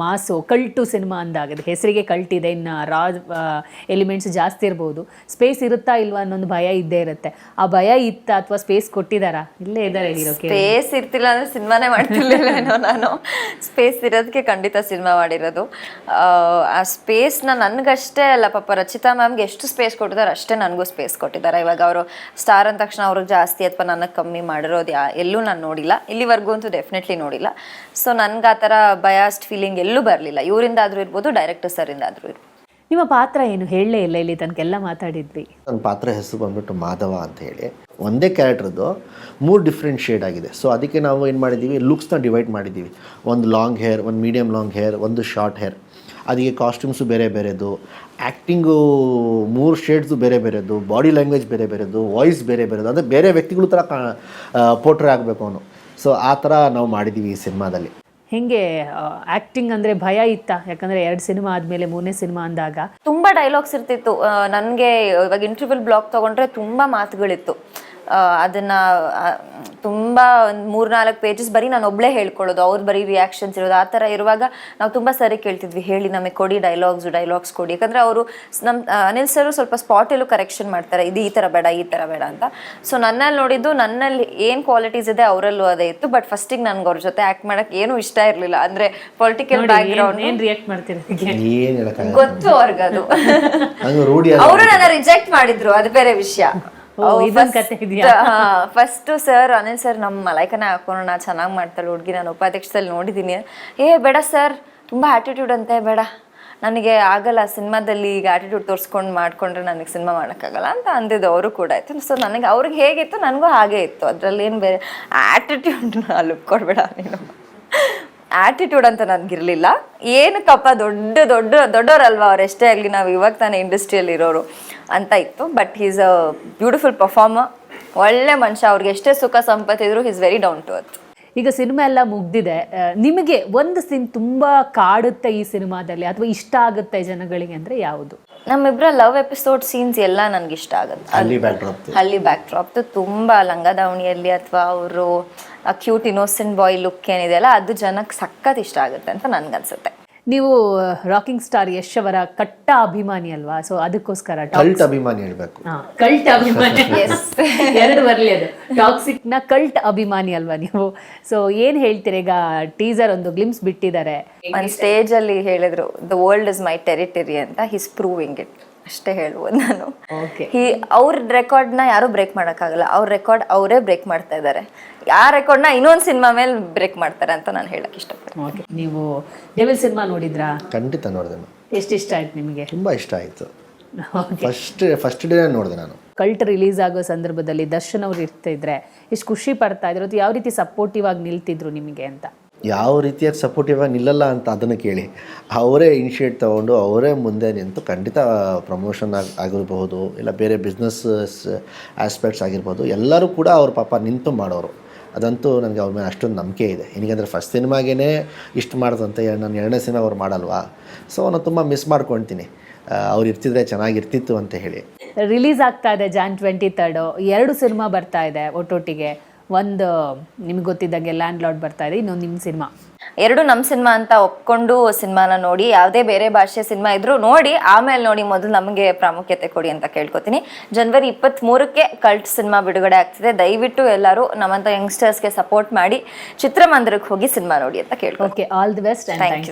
ಮಾಸು ಕಲ್ಟು ಸಿನಿಮಾ ಅಂದಾಗ ಹೆಸರಿಗೆ ಕಲ್ಟಿದೆ, ಇನ್ನು ಎಲಿಮೆಂಟ್ಸ್ ಜಾಸ್ತಿ ಇರ್ಬೋದು, ಸ್ಪೇಸ್ ಇರುತ್ತಾ ಇಲ್ವಾ ಅನ್ನೊಂದು ಭಯ ಇದ್ದೇ ಇರುತ್ತೆ. ಆ ಭಯ ಇತ್ತ ಅಥವಾ ಸ್ಪೇಸ್ ಕೊಟ್ಟಿದ್ದಾರಾ? ಇಲ್ಲೇ ಇದ್ದಾರೆ ಹೀರೋ. ಸ್ಪೇಸ್ ಇರ್ತಿಲ್ಲ ಅಂದ್ರೆ ಸಿನಿಮಾನೇ ಮಾಡ್ತಿರ್ಲಿಲ್ಲೇನೋ ನಾನು. ಸ್ಪೇಸ್ ಇರೋದಕ್ಕೆ ಖಂಡಿತ ಸಿನಿಮಾ ಮಾಡಿರೋದು. ಆ ಸ್ಪೇಸ್ನ ನನಗಷ್ಟೇ ಅಲ್ಲ, ಪಾಪ ರಚಿತಾ ಮ್ಯಾಮ್ಗೆ ಎಷ್ಟು ಸ್ಪೇಸ್ ಕೊಟ್ಟಿದ್ದಾರೆ ಅಷ್ಟೇ ನನಗೂ ಸ್ಪೇಸ್ ಕೊಟ್ಟಿದ್ದಾರೆ. ಇವಾಗ ಅವರು ಸ್ಟಾರ್ ಅಂದ ತಕ್ಷಣ ಅವ್ರಿಗೆ ಜಾಸ್ತಿ ಅಥವಾ ನನಗೆ ಕಮ್ಮಿ ಮಾಡಿರೋದು ಎಲ್ಲೂ ನಾನು ನೋಡಿಲ್ಲ, ಇಲ್ಲಿವರೆಗೂ ಅಂತೂ ಡೆಫಿನೆಟ್ಲಿ ನೋಡಿಲ್ಲ. ಸೊ ನನ್ಗೆ ಆ ಥರ ಬಯಾಸ್ಡ್ ಫೀಲಿಂಗ್ ಎಲ್ಲೂ ಬರಲಿಲ್ಲ. ಇವರಿಂದ ಆದರೂ ಇರ್ಬೋದು, ಡೈರೆಕ್ಟರ್ ಸರಿಂದ ಆದರೂ ಇರ್ಬೋದು. ನಿಮ್ಮ ಪಾತ್ರ ಏನು ಹೇಳಲೇ ಇಲ್ಲ, ಇಲ್ಲಿ ತನಕ ಎಲ್ಲ ಮಾತಾಡಿದ್ವಿ. ನನ್ನ ಪಾತ್ರ ಹೆಸರು ಬಂದ್ಬಿಟ್ಟು ಮಾಧವ ಅಂತ ಹೇಳಿ. ಒಂದೇ ಕ್ಯಾರೆಕ್ಟರ್ದು 3 ಡಿಫ್ರೆಂಟ್ ಶೇಡ್ ಆಗಿದೆ. ಸೊ ಅದಕ್ಕೆ ನಾವು ಏನು ಮಾಡಿದ್ದೀವಿ, ಲುಕ್ಸ್ನ ಡಿವೈಡ್ ಮಾಡಿದ್ದೀವಿ. ಒಂದು ಲಾಂಗ್ ಹೇರ್, ಒಂದು ಮೀಡಿಯಮ್ ಲಾಂಗ್ ಹೇರ್, ಒಂದು ಶಾರ್ಟ್ ಹೇರ್. ಅದಕ್ಕೆ ಕಾಸ್ಟ್ಯೂಮ್ಸು ಬೇರೆ ಬೇರೆದು, ಆ್ಯಕ್ಟಿಂಗು 3 ಶೇಡ್ಸು ಬೇರೆ ಬೇರೆದು, ಬಾಡಿ ಲ್ಯಾಂಗ್ವೇಜ್ ಬೇರೆ ಬೇರೆದು, ವಾಯ್ಸ್ ಬೇರೆ ಬೇರೆದು. ಅಂದರೆ ಬೇರೆ ವ್ಯಕ್ತಿಗಳು ಥರ ಪೋರ್ಟ್ರೇ ಆಗಬೇಕು ಅವನು. ಸೊ ಆ ಥರ ನಾವು ಮಾಡಿದ್ದೀವಿ ಈ ಸಿನಿಮಾದಲ್ಲಿ. ಹೆಂಗೆ ಆ್ಯಕ್ಟಿಂಗ್ ಅಂದರೆ ಭಯ ಇತ್ತಾ? ಯಾಕಂದರೆ 2 ಸಿನಿಮಾ ಆದಮೇಲೆ 3ನೇ ಸಿನಿಮಾ ಅಂದಾಗ ತುಂಬ ಡೈಲಾಗ್ಸ್ ಇರ್ತಿತ್ತು. ನನಗೆ ಇವಾಗ ಇಂಟರ್ವ್ಯೂಲ್ ಬ್ಲಾಗ್ ತೊಗೊಂಡ್ರೆ ತುಂಬ ಮಾತುಗಳಿತ್ತು. ಅದನ್ನು ತುಂಬ ಒಂದು 3-4 ಪೇಜಸ್ ಬರೀ ನಾನು ಒಬ್ಬಳೇ ಹೇಳ್ಕೊಳ್ಳೋದು, ಅವ್ರು ಬರೀ ರಿಯಾಕ್ಷನ್ಸ್ ಇರೋದು. ಆ ಥರ ಇರುವಾಗ ನಾವು ತುಂಬ ಸರಿ ಕೇಳ್ತಿದ್ವಿ, ಹೇಳಿ ನಮಗೆ ಕೊಡಿ ಡೈಲಾಗ್ಸ್ ಕೊಡಿ. ಯಾಕಂದರೆ ಅವರು ನಮ್ಮ ಅನಿಲ್ ಸರ್ ಸ್ವಲ್ಪ ಸ್ಪಾಟಲ್ಲೂ ಕರೆಕ್ಷನ್ ಮಾಡ್ತಾರೆ, ಇದು ಈ ಥರ ಬೇಡ ಅಂತ. ಸೊ ನನ್ನಲ್ಲಿ ನೋಡಿದ್ದು, ನನ್ನಲ್ಲಿ ಏನು ಕ್ವಾಲಿಟೀಸ್ ಇದೆ ಅವರಲ್ಲೂ ಅದೇ ಇತ್ತು. ಬಟ್ ಫಸ್ಟಿಗೆ ನನಗೆ ಅವ್ರ ಜೊತೆ ಆ್ಯಕ್ಟ್ ಮಾಡೋಕ್ಕೆ ಏನೂ ಇಷ್ಟ ಇರಲಿಲ್ಲ. ಅಂದರೆ ಪೊಲಿಟಿಕಲ್ ಬ್ಯಾಕ್ಗ್ರೌಂಡ್ ಏನು ರಿಯಾಕ್ಟ್ ಮಾಡ್ತಿರೋದಕ್ಕೆ ಗೊತ್ತು ಅವ್ರಿಗದು. ರೂಢಿ ಅವರು ನನ್ನ ರಿಜೆಕ್ಟ್ ಮಾಡಿದ್ರು, ಅದು ಬೇರೆ ವಿಷಯ. ಫಸ್ಟ್ ಸರ್ ಅನಿಲ್ ಸರ್ ನಮ್ಮ ಮಲೈಕನ ಹಾಕೋಣ, ಚೆನ್ನಾಗಿ ಮಾಡ್ತಾಳೆ ಹುಡುಗಿ, ನಾನು ಉಪಾಧ್ಯಕ್ಷದಲ್ಲಿ ನೋಡಿದ್ದೀನಿ. ಬೇಡ ಸರ್ ತುಂಬ ಆಟಿಟ್ಯೂಡ್ ಅಂತೆ, ಬೇಡ ನನಗೆ ಆಗಲ್ಲ ಸಿನಿಮಾದಲ್ಲಿ ಈಗ ಆಟಿಟ್ಯೂಡ್ ತೋರಿಸ್ಕೊಂಡು ಮಾಡ್ಕೊಂಡ್ರೆ ನನಗೆ ಸಿನಿಮಾ ಮಾಡೋಕ್ಕಾಗಲ್ಲ ಅಂತ ಅಂದಿದ್ದು ಅವರು ಕೂಡ ಆಯಿತು. ಸೊ ನನಗೆ ಅವ್ರಿಗೆ ಹೇಗಿತ್ತು ನನಗೂ ಹಾಗೇ ಇತ್ತು, ಅದರಲ್ಲಿ ಏನು ಬೇರೆ ಆ್ಯಟಿಟ್ಯೂಡ್ ಲುಕ್ ಕೊಡಬೇಡ ನೀನು, ಆ್ಯಟಿಟ್ಯೂಡ್ ಅಂತ ನನಗಿರಲಿಲ್ಲ. ಏನಕ್ಕಪ್ಪ ದೊಡ್ಡವರಲ್ವ ಅವ್ರು, ಎಷ್ಟೇ ಆಗಲಿ ನಾವು ಇವಾಗ ತಾನೇ ಇಂಡಸ್ಟ್ರಿಯಲ್ಲಿ ಇರೋರು ಅಂತ ಇತ್ತು. But is a beautiful performer, ಒಳ್ಳೆ ಮನುಷ್ಯ, ಅವ್ರಿಗೆ ಎಷ್ಟೇ ಸುಖ ಸಂಪತ್ತಿದ್ರು is very down to earth. ಈಗ ಸಿನಿಮಾ ಎಲ್ಲ ಮುಗ್ದಿದೆ, ನಿಮಗೆ ಒಂದು ಸೀನ್ ತುಂಬಾ ಕಾಡುತ್ತೆ ಈ ಸಿನಿಮಾದಲ್ಲಿ ಅಥವಾ ಇಷ್ಟ ಆಗುತ್ತೆ ಜನಗಳಿಗೆ ಅಂದ್ರೆ ಯಾವುದು? ನಮ್ಮಿಬ್ಬರ ಲವ್ ಎಪಿಸೋಡ್ ಸೀನ್ಸ್ ಎಲ್ಲ ನನಗೆ ಇಷ್ಟ ಆಗುತ್ತೆ. ಹಳ್ಳಿ ಬ್ಯಾಕ್ ಡ್ರಾಪ್ ತುಂಬಾ ಲಂಗ ದಾವಣಿಯಲ್ಲಿ ಅಥವಾ ಅವರು ಕ್ಯೂಟ್ ಇನ್ನೋಸೆಂಟ್ ಬಾಯ್ ಲುಕ್ ಏನಿದೆ ಅಲ್ಲ, ಅದು ಜನಕ್ಕೆ ಸಖತ್ ಇಷ್ಟ ಆಗುತ್ತೆ ಅಂತ ನನ್ಗನ್ಸುತ್ತೆ. ನೀವು ರಾಕಿಂಗ್ ಸ್ಟಾರ್ ಯಶ್ ಅವರ ಕಟ್ಟ ಅಭಿಮಾನಿ ಅಲ್ವಾ, ಸೊ ಅದಕ್ಕೋಸ್ಕರ ಕಲ್ಟ್ ಅಭಿಮಾನಿ ಹೇಳ್ಬೇಕು. ಕಲ್ಟ್ ಅಭಿಮಾನಿ, ಎರಡು ಬರಲಿ ಅದು. ಟಾಕ್ಸಿಕ್ ನ ಕಲ್ಟ್ ಅಭಿಮಾನಿ ಅಲ್ವಾ ನೀವು? ಸೊ ಏನ್ ಹೇಳ್ತೀರಿ? ಈಗ ಟೀಸರ್ ಒಂದು ಗ್ಲಿಮ್ಸ್ ಬಿಟ್ಟಿದ್ದಾರೆ, ಒಂದು ಸ್ಟೇಜ್ ಅಲ್ಲಿ ಹೇಳಿದ್ರು the world is my territory ಅಂತ, ಹಿಸ್ ಪ್ರೂವಿಂಗ್ ಇಟ್, ಅಷ್ಟೇ ಹೇಳ್ಬೋದು ನಾನು. ಅವ್ರ ರೆಕಾರ್ಡ್ನ ಯಾರು ಬ್ರೇಕ್ ಮಾಡೋಕ್ಕಾಗಲ್ಲ, ಅವ್ರ ರೆಕಾರ್ಡ್ ಅವರೇ ಬ್ರೇಕ್ ಮಾಡ್ತಾ ಇದ್ದಾರೆ. ಆ ರೆಕಾರ್ಡ್ನ ಇನ್ನೊಂದು ಸಿನಿಮಾ ಮೇಲೆ ಬ್ರೇಕ್ ಮಾಡ್ತಾರೆ ಅಂತ ನಾನು ಹೇಳಕ್ ಇಷ್ಟಪಡ್ತೀನಿ. ನೀವು ಡೆವಿಲ್ ಸಿನಿಮಾ ನೋಡಿದ್ರಾ? ಖಂಡಿತ ನೋಡಿದೆ. ಎಷ್ಟು ಇಷ್ಟ ಆಯ್ತು ನಿಮಗೆ? ತುಂಬಾ ಇಷ್ಟ ಆಯ್ತು. ಫಸ್ಟ್ ಡೇ ನೋಡಿದೆ ನಾನು. ಕಲ್ಟ್ ರಿಲೀಸ್ ಆಗೋ ಸಂದರ್ಭದಲ್ಲಿ ದರ್ಶನ್ ಅವ್ರು ಇರ್ತಿದ್ರೆ ಎಷ್ಟು ಖುಷಿ ಪಡ್ತಾ ಇದ್ರು, ಯಾವ ರೀತಿ ಸಪೋರ್ಟಿವ್ ಆಗಿ ನಿಲ್ತಿದ್ರು ನಿಮಗೆ ಅಂತ? ಯಾವ ರೀತಿಯಾಗಿ ಸಪೋರ್ಟಿವ್ ಆಗಿ ನಿಲ್ಲಲ್ಲ ಅಂತ ಅದನ್ನು ಕೇಳಿ, ಅವರೇ ಇನಿಷಿಯೇಟ್ ತೊಗೊಂಡು ಅವರೇ ಮುಂದೆ ನಿಂತು ಖಂಡಿತ ಪ್ರಮೋಷನ್ ಆಗಿರಬಹುದು, ಇಲ್ಲ ಬೇರೆ ಬಿಸ್ನೆಸ್ ಆಸ್ಪೆಕ್ಟ್ಸ್ ಆಗಿರ್ಬೋದು, ಎಲ್ಲರೂ ಕೂಡ ಅವ್ರ ಪಾಪ ನಿಂತು ಮಾಡೋರು. ಅದಂತೂ ನನಗೆ ಅವ್ರ ಮೇಲೆ ಅಷ್ಟೊಂದು ನಂಬಿಕೆ ಇದೆ. ಏನಕ್ಕೆ ಫಸ್ಟ್ ಸಿನಿಮಾಗೇ ಇಷ್ಟು ಮಾಡ್ದಂತೆ ನಾನು ಎರಡನೇ ಸಿನಿಮಾ ಅವ್ರು ಮಾಡಲ್ವಾ, ಸೊ ನಾನು ತುಂಬ ಮಿಸ್ ಮಾಡ್ಕೊಳ್ತೀನಿ, ಅವ್ರು ಇರ್ತಿದ್ರೆ ಚೆನ್ನಾಗಿರ್ತಿತ್ತು ಅಂತ ಹೇಳಿ. ರಿಲೀಸ್ ಆಗ್ತಾ ಇದೆ Jan 23, 2 ಸಿನಿಮಾ ಬರ್ತಾ ಇದೆ ಒಟ್ಟೊಟ್ಟಿಗೆ. ಒಂದು ನಿಮ್ಗೆ ಗೊತ್ತಿದ್ದಂಗೆ ಲ್ಯಾಂಡ್ ಲಾರ್ಡ್ ಬರ್ತಾ ಇದೆ, ಇನ್ನೊಂದು ನಿಮ್ಮ ಸಿನಿಮಾ. ಎರಡು ನಮ್ಮ ಸಿನಿಮಾ ಅಂತ ಒಪ್ಕೊಂಡು ಸಿನಿಮಾನ ನೋಡಿ, ಯಾವುದೇ ಬೇರೆ ಭಾಷೆ ಸಿನಿಮಾ ಇದ್ರೂ ನೋಡಿ, ಆಮೇಲೆ ನೋಡಿ, ಮೊದಲು ನಮಗೆ ಪ್ರಾಮುಖ್ಯತೆ ಕೊಡಿ ಅಂತ ಕೇಳ್ಕೊತೀನಿ. January 23 ಕಲ್ಟ್ ಸಿನಿಮಾ ಬಿಡುಗಡೆ ಆಗ್ತಿದೆ. ದಯವಿಟ್ಟು ಎಲ್ಲರೂ ನಮ್ಮಂಥ ಯಂಗ್ಸ್ಟರ್ಸ್ಗೆ ಸಪೋರ್ಟ್ ಮಾಡಿ ಚಿತ್ರಮಂದಿರಕ್ಕೆ ಹೋಗಿ ಸಿನಿಮಾ ನೋಡಿ ಅಂತ ಕೇಳ್ಕೊತೀನಿ. Okay, all the best.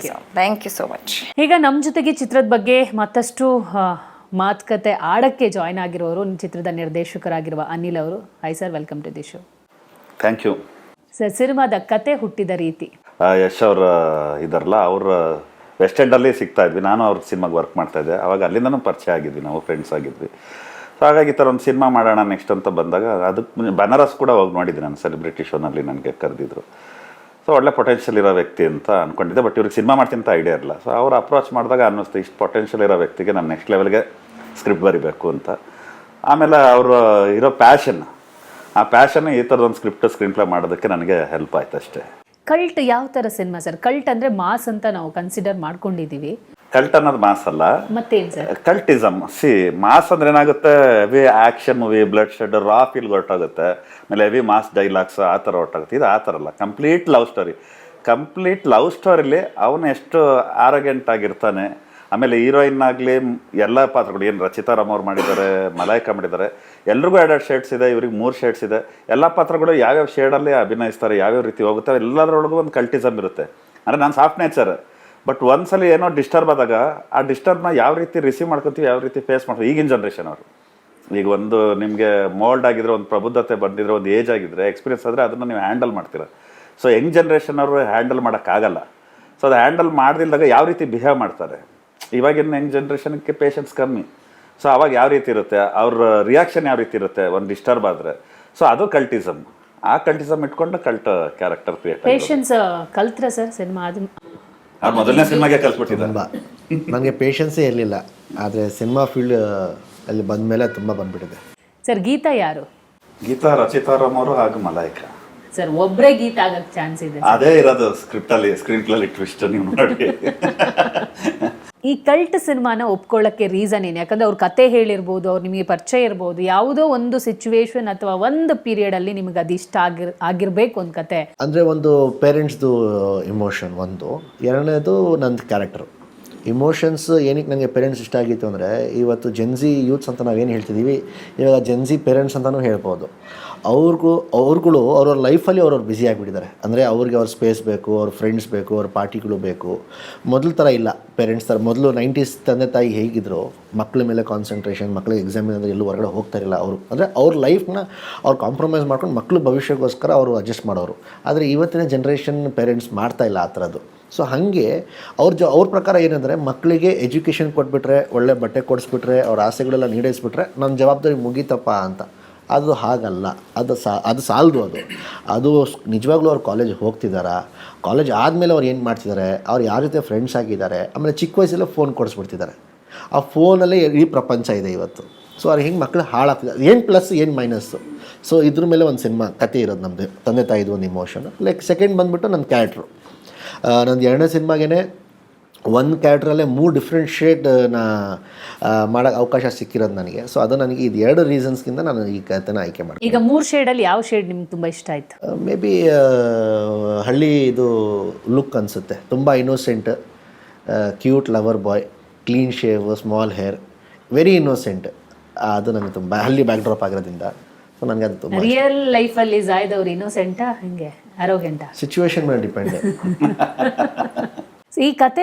Thank you so much. ಈಗ ನಮ್ಮ ಜೊತೆಗೆ ಚಿತ್ರದ ಬಗ್ಗೆ ಮತ್ತಷ್ಟು ಮಾತುಕತೆ ಆಡಕ್ಕೆ ಜಾಯ್ನ್ ಆಗಿರೋರು ಚಿತ್ರದ ನಿರ್ದೇಶಕರಾಗಿರುವ ಅನಿಲ್ ಅವರು. Hi sir, welcome to the show. Thank you sir. ಸಿನಿಮಾದ ಕತೆ ಹುಟ್ಟಿದ ರೀತಿ? ಯಶ್ ಅವ್ರ ಇದಾರಲ್ಲ, ಅವ್ರ ವೆಸ್ಟ್ ಎಂಡಲ್ಲಿ ಸಿಗ್ತಾ ಇದ್ವಿ, ನಾನು ಅವ್ರ ಸಿನಿಮಾಗೆ ವರ್ಕ್ ಮಾಡ್ತಾ ಇದ್ದೆ. ಅವಾಗ ಅಲ್ಲಿಂದನೂ ಪರಿಚಯ ಆಗಿದ್ವಿ, ನಾವು ಫ್ರೆಂಡ್ಸ್ ಆಗಿದ್ವಿ. ಸೊ ಹಾಗಾಗಿ ಈ ಥರ ಒಂದು ಸಿನಿಮಾ ಮಾಡೋಣ ನೆಕ್ಸ್ಟ್ ಅಂತ ಬಂದಾಗ, ಅದಕ್ಕೆ ಬನಾರಸ್ ಕೂಡ ಹೋಗಿ ನೋಡಿದ್ದೆ ನಾನು, ಸೆಲೆಬ್ರಿಟಿ ಶೋನಲ್ಲಿ ನನಗೆ ಕರೆದಿದ್ರು. ಸೊ ಒಳ್ಳೆ ಪೊಟೆನ್ಷಿಯಲ್ ಇರೋ ವ್ಯಕ್ತಿ ಅಂತ ಅಂದ್ಕೊಂಡಿದ್ದೆ, ಬಟ್ ಇವ್ರಿಗೆ ಸಿನಿಮಾ ಮಾಡ್ತೀನಿ ಅಂತ ಐಡಿಯಾ ಇರಲ್ಲ. ಸೊ ಅವ್ರು ಅಪ್ರೋಚ್ ಮಾಡಿದಾಗ ಅನ್ನಿಸ್ತು, ಇಷ್ಟು ಪೊಟೆನ್ಷಿಯಲ್ ಇರೋ ವ್ಯಕ್ತಿಗೆ ನಾನು ನೆಕ್ಸ್ಟ್ ಲೆವೆಲ್ಗೆ ಸ್ಕ್ರಿಪ್ಟ್ ಬರಿಬೇಕು ಅಂತ. ಆಮೇಲೆ ಅವರು ಇರೋ ಪ್ಯಾಷನ್, ಆ ಪ್ಯಾಷನ್ ಈ ಥರದೊಂದು ಸ್ಕ್ರೀನ್ ಪ್ಲೇ ಮಾಡೋದಕ್ಕೆ ನನಗೆ ಹೆಲ್ಪ್ ಆಯ್ತು ಅಷ್ಟೇ. ಕಲ್ಟ್ ಯಾವ ಥರ ಸಿನಿಮಾ ಸರ್? ಕಲ್ಟ್ ಅಂದರೆ ಮಾಸ್ ಅಂತ ನಾವು ಕನ್ಸಿಡರ್ ಮಾಡ್ಕೊಂಡಿದ್ದೀವಿ. ಕಲ್ಟ್ ಅನ್ನೋದು ಮಾಸ್ ಅಲ್ಲ, ಮತ್ತೇನು ಸರ್? ಕಲ್ಟಿಸಮ್. ಮಾಸ್ ಅಂದ್ರೆ ಏನಾಗುತ್ತೆ, heavy action movie, bloodshed, raw feel ಹೊರಟಾಗುತ್ತೆ, ಆಮೇಲೆ ಹೆವಿ ಮಾಸ್ ಡೈಲಾಗ್ಸ್ ಆ ಥರ ಹೊರಟಾಗುತ್ತೆ. ಇದು ಆ ಥರ ಅಲ್ಲ, ಕಂಪ್ಲೀಟ್ ಲವ್ ಸ್ಟೋರಿಲಿ ಅವನು ಎಷ್ಟು ಆರೋಗ್ಯಂಟ್ ಆಗಿರ್ತಾನೆ. ಆಮೇಲೆ ಹೀರೋಯಿನ್ ಆಗಲಿ ಎಲ್ಲ ಪಾತ್ರಗಳು, ಏನು ರಚಿತಾ ರಾಮ್ ಅವ್ರು ಮಾಡಿದ್ದಾರೆ, ಮಲಾಯ್ಕಾ ಮಾಡಿದ್ದಾರೆ, ಎಲ್ರಿಗೂ 2 ಶೇಡ್ಸ್ ಇದೆ, ಇವ್ರಿಗೆ 3 ಶೇಡ್ಸ್ ಇದೆ. ಎಲ್ಲ ಪಾತ್ರಗಳು ಯಾವ್ಯಾವ ಶೇಡಲ್ಲಿ ಅಭಿನಯಿಸ್ತಾರೆ, ಯಾವ್ಯಾವ ರೀತಿ ಹೋಗುತ್ತೆ, ಎಲ್ಲದರೊಳಗೂ ಒಂದು ಕಲ್ಟಿಸಮ್ ಇರುತ್ತೆ. ಅಂದರೆ ನಾನು ಸಾಫ್ಟ್ ನೇಚರ್, ಬಟ್ ಒಂದ್ಸಲ ಏನೋ ಡಿಸ್ಟರ್ಬ್ ಆದಾಗ ಆ ಡಿಸ್ಟರ್ಬ್ನ ಯಾವ ರೀತಿ ರಿಸೀವ್ ಮಾಡ್ಕೊತೀವಿ, ಯಾವ ರೀತಿ ಫೇಸ್ ಮಾಡ್ತೀವಿ. ಈಗಿನ ಜನ್ರೇಷನ್ ಅವರು, ಈಗ ಒಂದು ನಿಮಗೆ ಮೋಲ್ಡ್ ಆಗಿದ್ರೆ, ಒಂದು ಪ್ರಬುದ್ಧತೆ ಬಂದಿದ್ರೆ, ಒಂದು ಏಜ್ ಆಗಿದ್ರೆ, ಎಕ್ಸ್ಪೀರಿಯನ್ಸ್ ಆದರೆ ಅದನ್ನು ನೀವು ಹ್ಯಾಂಡಲ್ ಮಾಡ್ತೀರ. ಸೊ ಯಂಗ್ ಜನ್ರೇಷನ್ ಅವರು ಹ್ಯಾಂಡಲ್ ಮಾಡೋಕ್ಕಾಗಲ್ಲ. ಸೊ ಅದು ಹ್ಯಾಂಡಲ್ ಮಾಡ್ದಿಲ್ದಾಗ ಯಾವ ರೀತಿ ಬಿಹೇವ್ ಮಾಡ್ತಾರೆ. ಇವಾಗಿನ ಯಂಗ್ ಜನ್ರೇಷನ್ಗೆ ಪೇಷನ್ಸ್ ಕಮ್ಮಿ. ಸೊ ಅವಾಗ ಯಾವ ರೀತಿ ಇರುತ್ತೆ, ಅವ್ರ ರಿಯಾಕ್ಷನ್ ಯಾವ ರೀತಿ ಇರುತ್ತೆ ಒಂದು ಡಿಸ್ಟರ್ಬ್ ಆದರೆ. ಸೊ ಅದು ಕಲ್ಟಿಸಮ್. ಆ ಕಲ್ಟಿಸಮ್ ಇಟ್ಕೊಂಡು ಕಲ್ಟ್ ಕ್ಯಾರೆಕ್ಟರ್ ಕ್ರಿಯೇಟ್. ಪೇಷನ್ಸ್ ಕಲ್ತ್ರ ಸರ್ ಸಿನಿಮಾ? ಅದು ಅವ್ರು ಮೊದಲನೇ ಸಿನಿಮಾಗೆ ಕಲ್ಸ್ಬಿಟ್ಟಿದ್ದಾರೆ. ನನಗೆ ಪೇಷನ್ಸೇ ಇರಲಿಲ್ಲ, ಆದರೆ ಸಿನಿಮಾ ಫೀಲ್ಡ್ ಅಲ್ಲಿ ಬಂದ ಮೇಲೆ ತುಂಬ ಬಂದ್ಬಿಟ್ಟಿದೆ. ಸರ್ ಗೀತಾ ಯಾರು? ಗೀತಾ ರಚಿತಾ ರಾಮ್ ಅವರು ಹಾಗೂ ಮಲಾಯ್ಕಾ. ಸರ್ ಒಬ್ಬರೇ ಗೀತಾ ಆಗಕ್ಕೆ ಚಾನ್ಸ್ ಇದೆ? ಅದೇ ಇರೋದು ಸ್ಕ್ರೀನ್ ಪ್ಲೇ ಟ್ವಿಸ್ಟ್, ನೀವು ನೋಡಿ. ಈ ಕಲ್ಟ್ ಸಿನಿಮಾನ ಒಪ್ಕೊಳ್ಳೋಕ್ಕೆ ರೀಸನ್ ಏನು? ಯಾಕಂದ್ರೆ ಅವ್ರ ಕತೆ ಹೇಳಿರ್ಬೋದು, ಅವ್ರು ನಿಮಗೆ ಪರಿಚಯ ಇರ್ಬೋದು, ಯಾವುದೋ ಒಂದು ಸಿಚುವೇಶನ್ ಅಥವಾ ಒಂದು ಪೀರಿಯಡಲ್ಲಿ ನಿಮಗೆ ಅದು ಇಷ್ಟ ಆಗಿರ್ಬೇಕು ಒಂದು ಕತೆ. ಅಂದರೆ ಒಂದು ಪೇರೆಂಟ್ಸ್ದು ಇಮೋಷನ್ ಒಂದು, ಎರಡನೇದು ನಂದು ಕ್ಯಾರೆಕ್ಟರು. ಇಮೋಷನ್ಸ್ ಏನಕ್ಕೆ ನನಗೆ ಪೇರೆಂಟ್ಸ್ ಇಷ್ಟ ಆಗಿತ್ತು ಅಂದರೆ, ಇವತ್ತು ಜೆನ್ಜಿ ಯೂತ್ಸ್ ಅಂತ ನಾವೇನು ಹೇಳ್ತಿದ್ದೀವಿ, ಇವಾಗ ಜೆನ್ಜಿ ಪೇರೆಂಟ್ಸ್ ಅಂತಲೂ ಹೇಳ್ಬೋದು. ಅವ್ರುಗಳು ಅವ್ರವ್ರ ಲೈಫಲ್ಲಿ ಅವ್ರವ್ರು ಬ್ಯುಸಿ ಆಗಿಬಿಟ್ಟಿದ್ದಾರೆ. ಅಂದರೆ ಅವ್ರಿಗೆ ಅವ್ರ ಸ್ಪೇಸ್ ಬೇಕು, ಅವ್ರ ಫ್ರೆಂಡ್ಸ್ ಬೇಕು, ಅವ್ರ ಪಾರ್ಟಿಗಳು ಬೇಕು. ಮೊದಲು ಥರ ಇಲ್ಲ ಪೇರೆಂಟ್ಸ್ ಥರ. ಮೊದಲು 90s ತಂದೆ ತಾಯಿ ಹೇಗಿದ್ರು, ಮಕ್ಕಳ ಮೇಲೆ ಕಾನ್ಸಂಟ್ರೇಷನ್, ಮಕ್ಕಳಿಗೆ ಎಕ್ಸಾಮಿನ್ ಅಂದರೆ ಎಲ್ಲೂ ಹೊರಗಡೆ ಹೋಗ್ತಾರಿಲ್ಲ ಅವರು. ಅಂದರೆ ಅವ್ರ ಲೈಫ್ನ ಅವ್ರು ಕಾಂಪ್ರಮೈಸ್ ಮಾಡ್ಕೊಂಡು ಮಕ್ಕಳು ಭವಿಷ್ಯಕ್ಕೋಸ್ಕರ ಅವರು ಅಡ್ಜಸ್ಟ್ ಮಾಡೋರು. ಆದರೆ ಇವತ್ತಿನ ಜನ್ರೇಷನ್ ಪೇರೆಂಟ್ಸ್ ಮಾಡ್ತಾಯಿಲ್ಲ ಆ ಥರದ್ದು. ಸೊ ಹಾಗೆ ಅವ್ರ ಪ್ರಕಾರ ಏನಂದರೆ ಮಕ್ಕಳಿಗೆ ಎಜುಕೇಷನ್ ಕೊಟ್ಬಿಟ್ರೆ, ಒಳ್ಳೆ ಬಟ್ಟೆ ಕೊಡಿಸ್ಬಿಟ್ರೆ, ಅವ್ರ ಆಸೆಗಳೆಲ್ಲ ಈಡೇರಿಸ್ಬಿಟ್ರೆ ನನ್ನ ಜವಾಬ್ದಾರಿ ಮುಗೀತಪ್ಪ ಅಂತ. ಅದು ಹಾಗಲ್ಲ. ಅದು ಸಾಲದು. ಅದು ನಿಜವಾಗ್ಲೂ ಅವ್ರು ಕಾಲೇಜಿಗೆ ಹೋಗ್ತಿದ್ದಾರಾ, ಕಾಲೇಜ್ ಆದಮೇಲೆ ಅವ್ರು ಏನು ಮಾಡ್ತಿದ್ದಾರೆ, ಅವ್ರು ಯಾರ ಜೊತೆ ಫ್ರೆಂಡ್ಸ್ ಆಗಿದ್ದಾರೆ, ಆಮೇಲೆ ಚಿಕ್ಕ ವಯಸ್ಸಲ್ಲೇ ಫೋನ್ ಕೊಡಿಸ್ಬಿಡ್ತಿದ್ದಾರೆ. ಆ ಫೋನಲ್ಲೇ ಈ ಪ್ರಪಂಚ ಇದೆ ಇವತ್ತು. ಸೊ ಅವ್ರು ಹಿಂಗೆ ಮಕ್ಕಳು ಹಾಳಾಗ್ತಿದ್ದಾರೆ. ಏನು ಪ್ಲಸ್ ಏನು ಮೈನಸ್ಸು. ಸೊ ಇದ್ರ ಮೇಲೆ ಒಂದು ಸಿನಿಮಾ ಕತೆ ಇರೋದು ನಮ್ಮದು, ತಂದೆ ತಾಯಿದು ಒಂದು ಇಮೋಷನ್. ಲೈಕ್ ಸೆಕೆಂಡ್ ಬಂದುಬಿಟ್ಟು ನನ್ನ ಕ್ಯಾರೆಕ್ಟ್ರು. ನಂದು 2ನೇ ಸಿನಿಮಾಗೇ ಒಂದು ಕ್ಯಾರೆಕ್ಟ್ರಲ್ಲೇ 3 ಡಿಫ್ರೆಂಟ್ ಶೇಡ್ನ ಮಾಡೋಕ್ಕೆ ಅವಕಾಶ ಸಿಕ್ಕಿರೋದು ನನಗೆ. ಸೊ ಅದು ನನಗೆ ಇದು 2 ರೀಸನ್ಸ್ಗಿಂತ ನಾನು ಈ ಕಥೆನ ಆಯ್ಕೆ ಮಾಡಿದೆ. ಈಗ 3 ಶೇಡಲ್ಲಿ ಯಾವ ಶೇಡ್ ನಿಮ್ಗೆ ತುಂಬ ಇಷ್ಟ ಆಯಿತು? ಮೇ ಬಿ ಹಳ್ಳಿ ಇದು ಲುಕ್ ಅನಿಸುತ್ತೆ. ತುಂಬ innocent, cute lover boy, clean shave, small hair, very innocent. ಅದು ನನಗೆ ತುಂಬ ಹಳ್ಳಿ ಬ್ಯಾಕ್ ಡ್ರಾಪ್ ಆಗಿರೋದ್ರಿಂದ ಸೊ ನನಗೆ ಅದು ತುಂಬ ರಿಯಲ್ ಲೈಫಲ್ಲಿ ಜಾಯ್ದ್ ಅವ್ರು ಇನ್ನೋಸೆಂಟಾ ಹಿಂಗೆ ಅರೋಗೆಂಟಾ? ಸಿಚುವೇಶನ್ ಮೇಲೆ ಡಿಪೆಂಡ್. ಈ ಕತೆ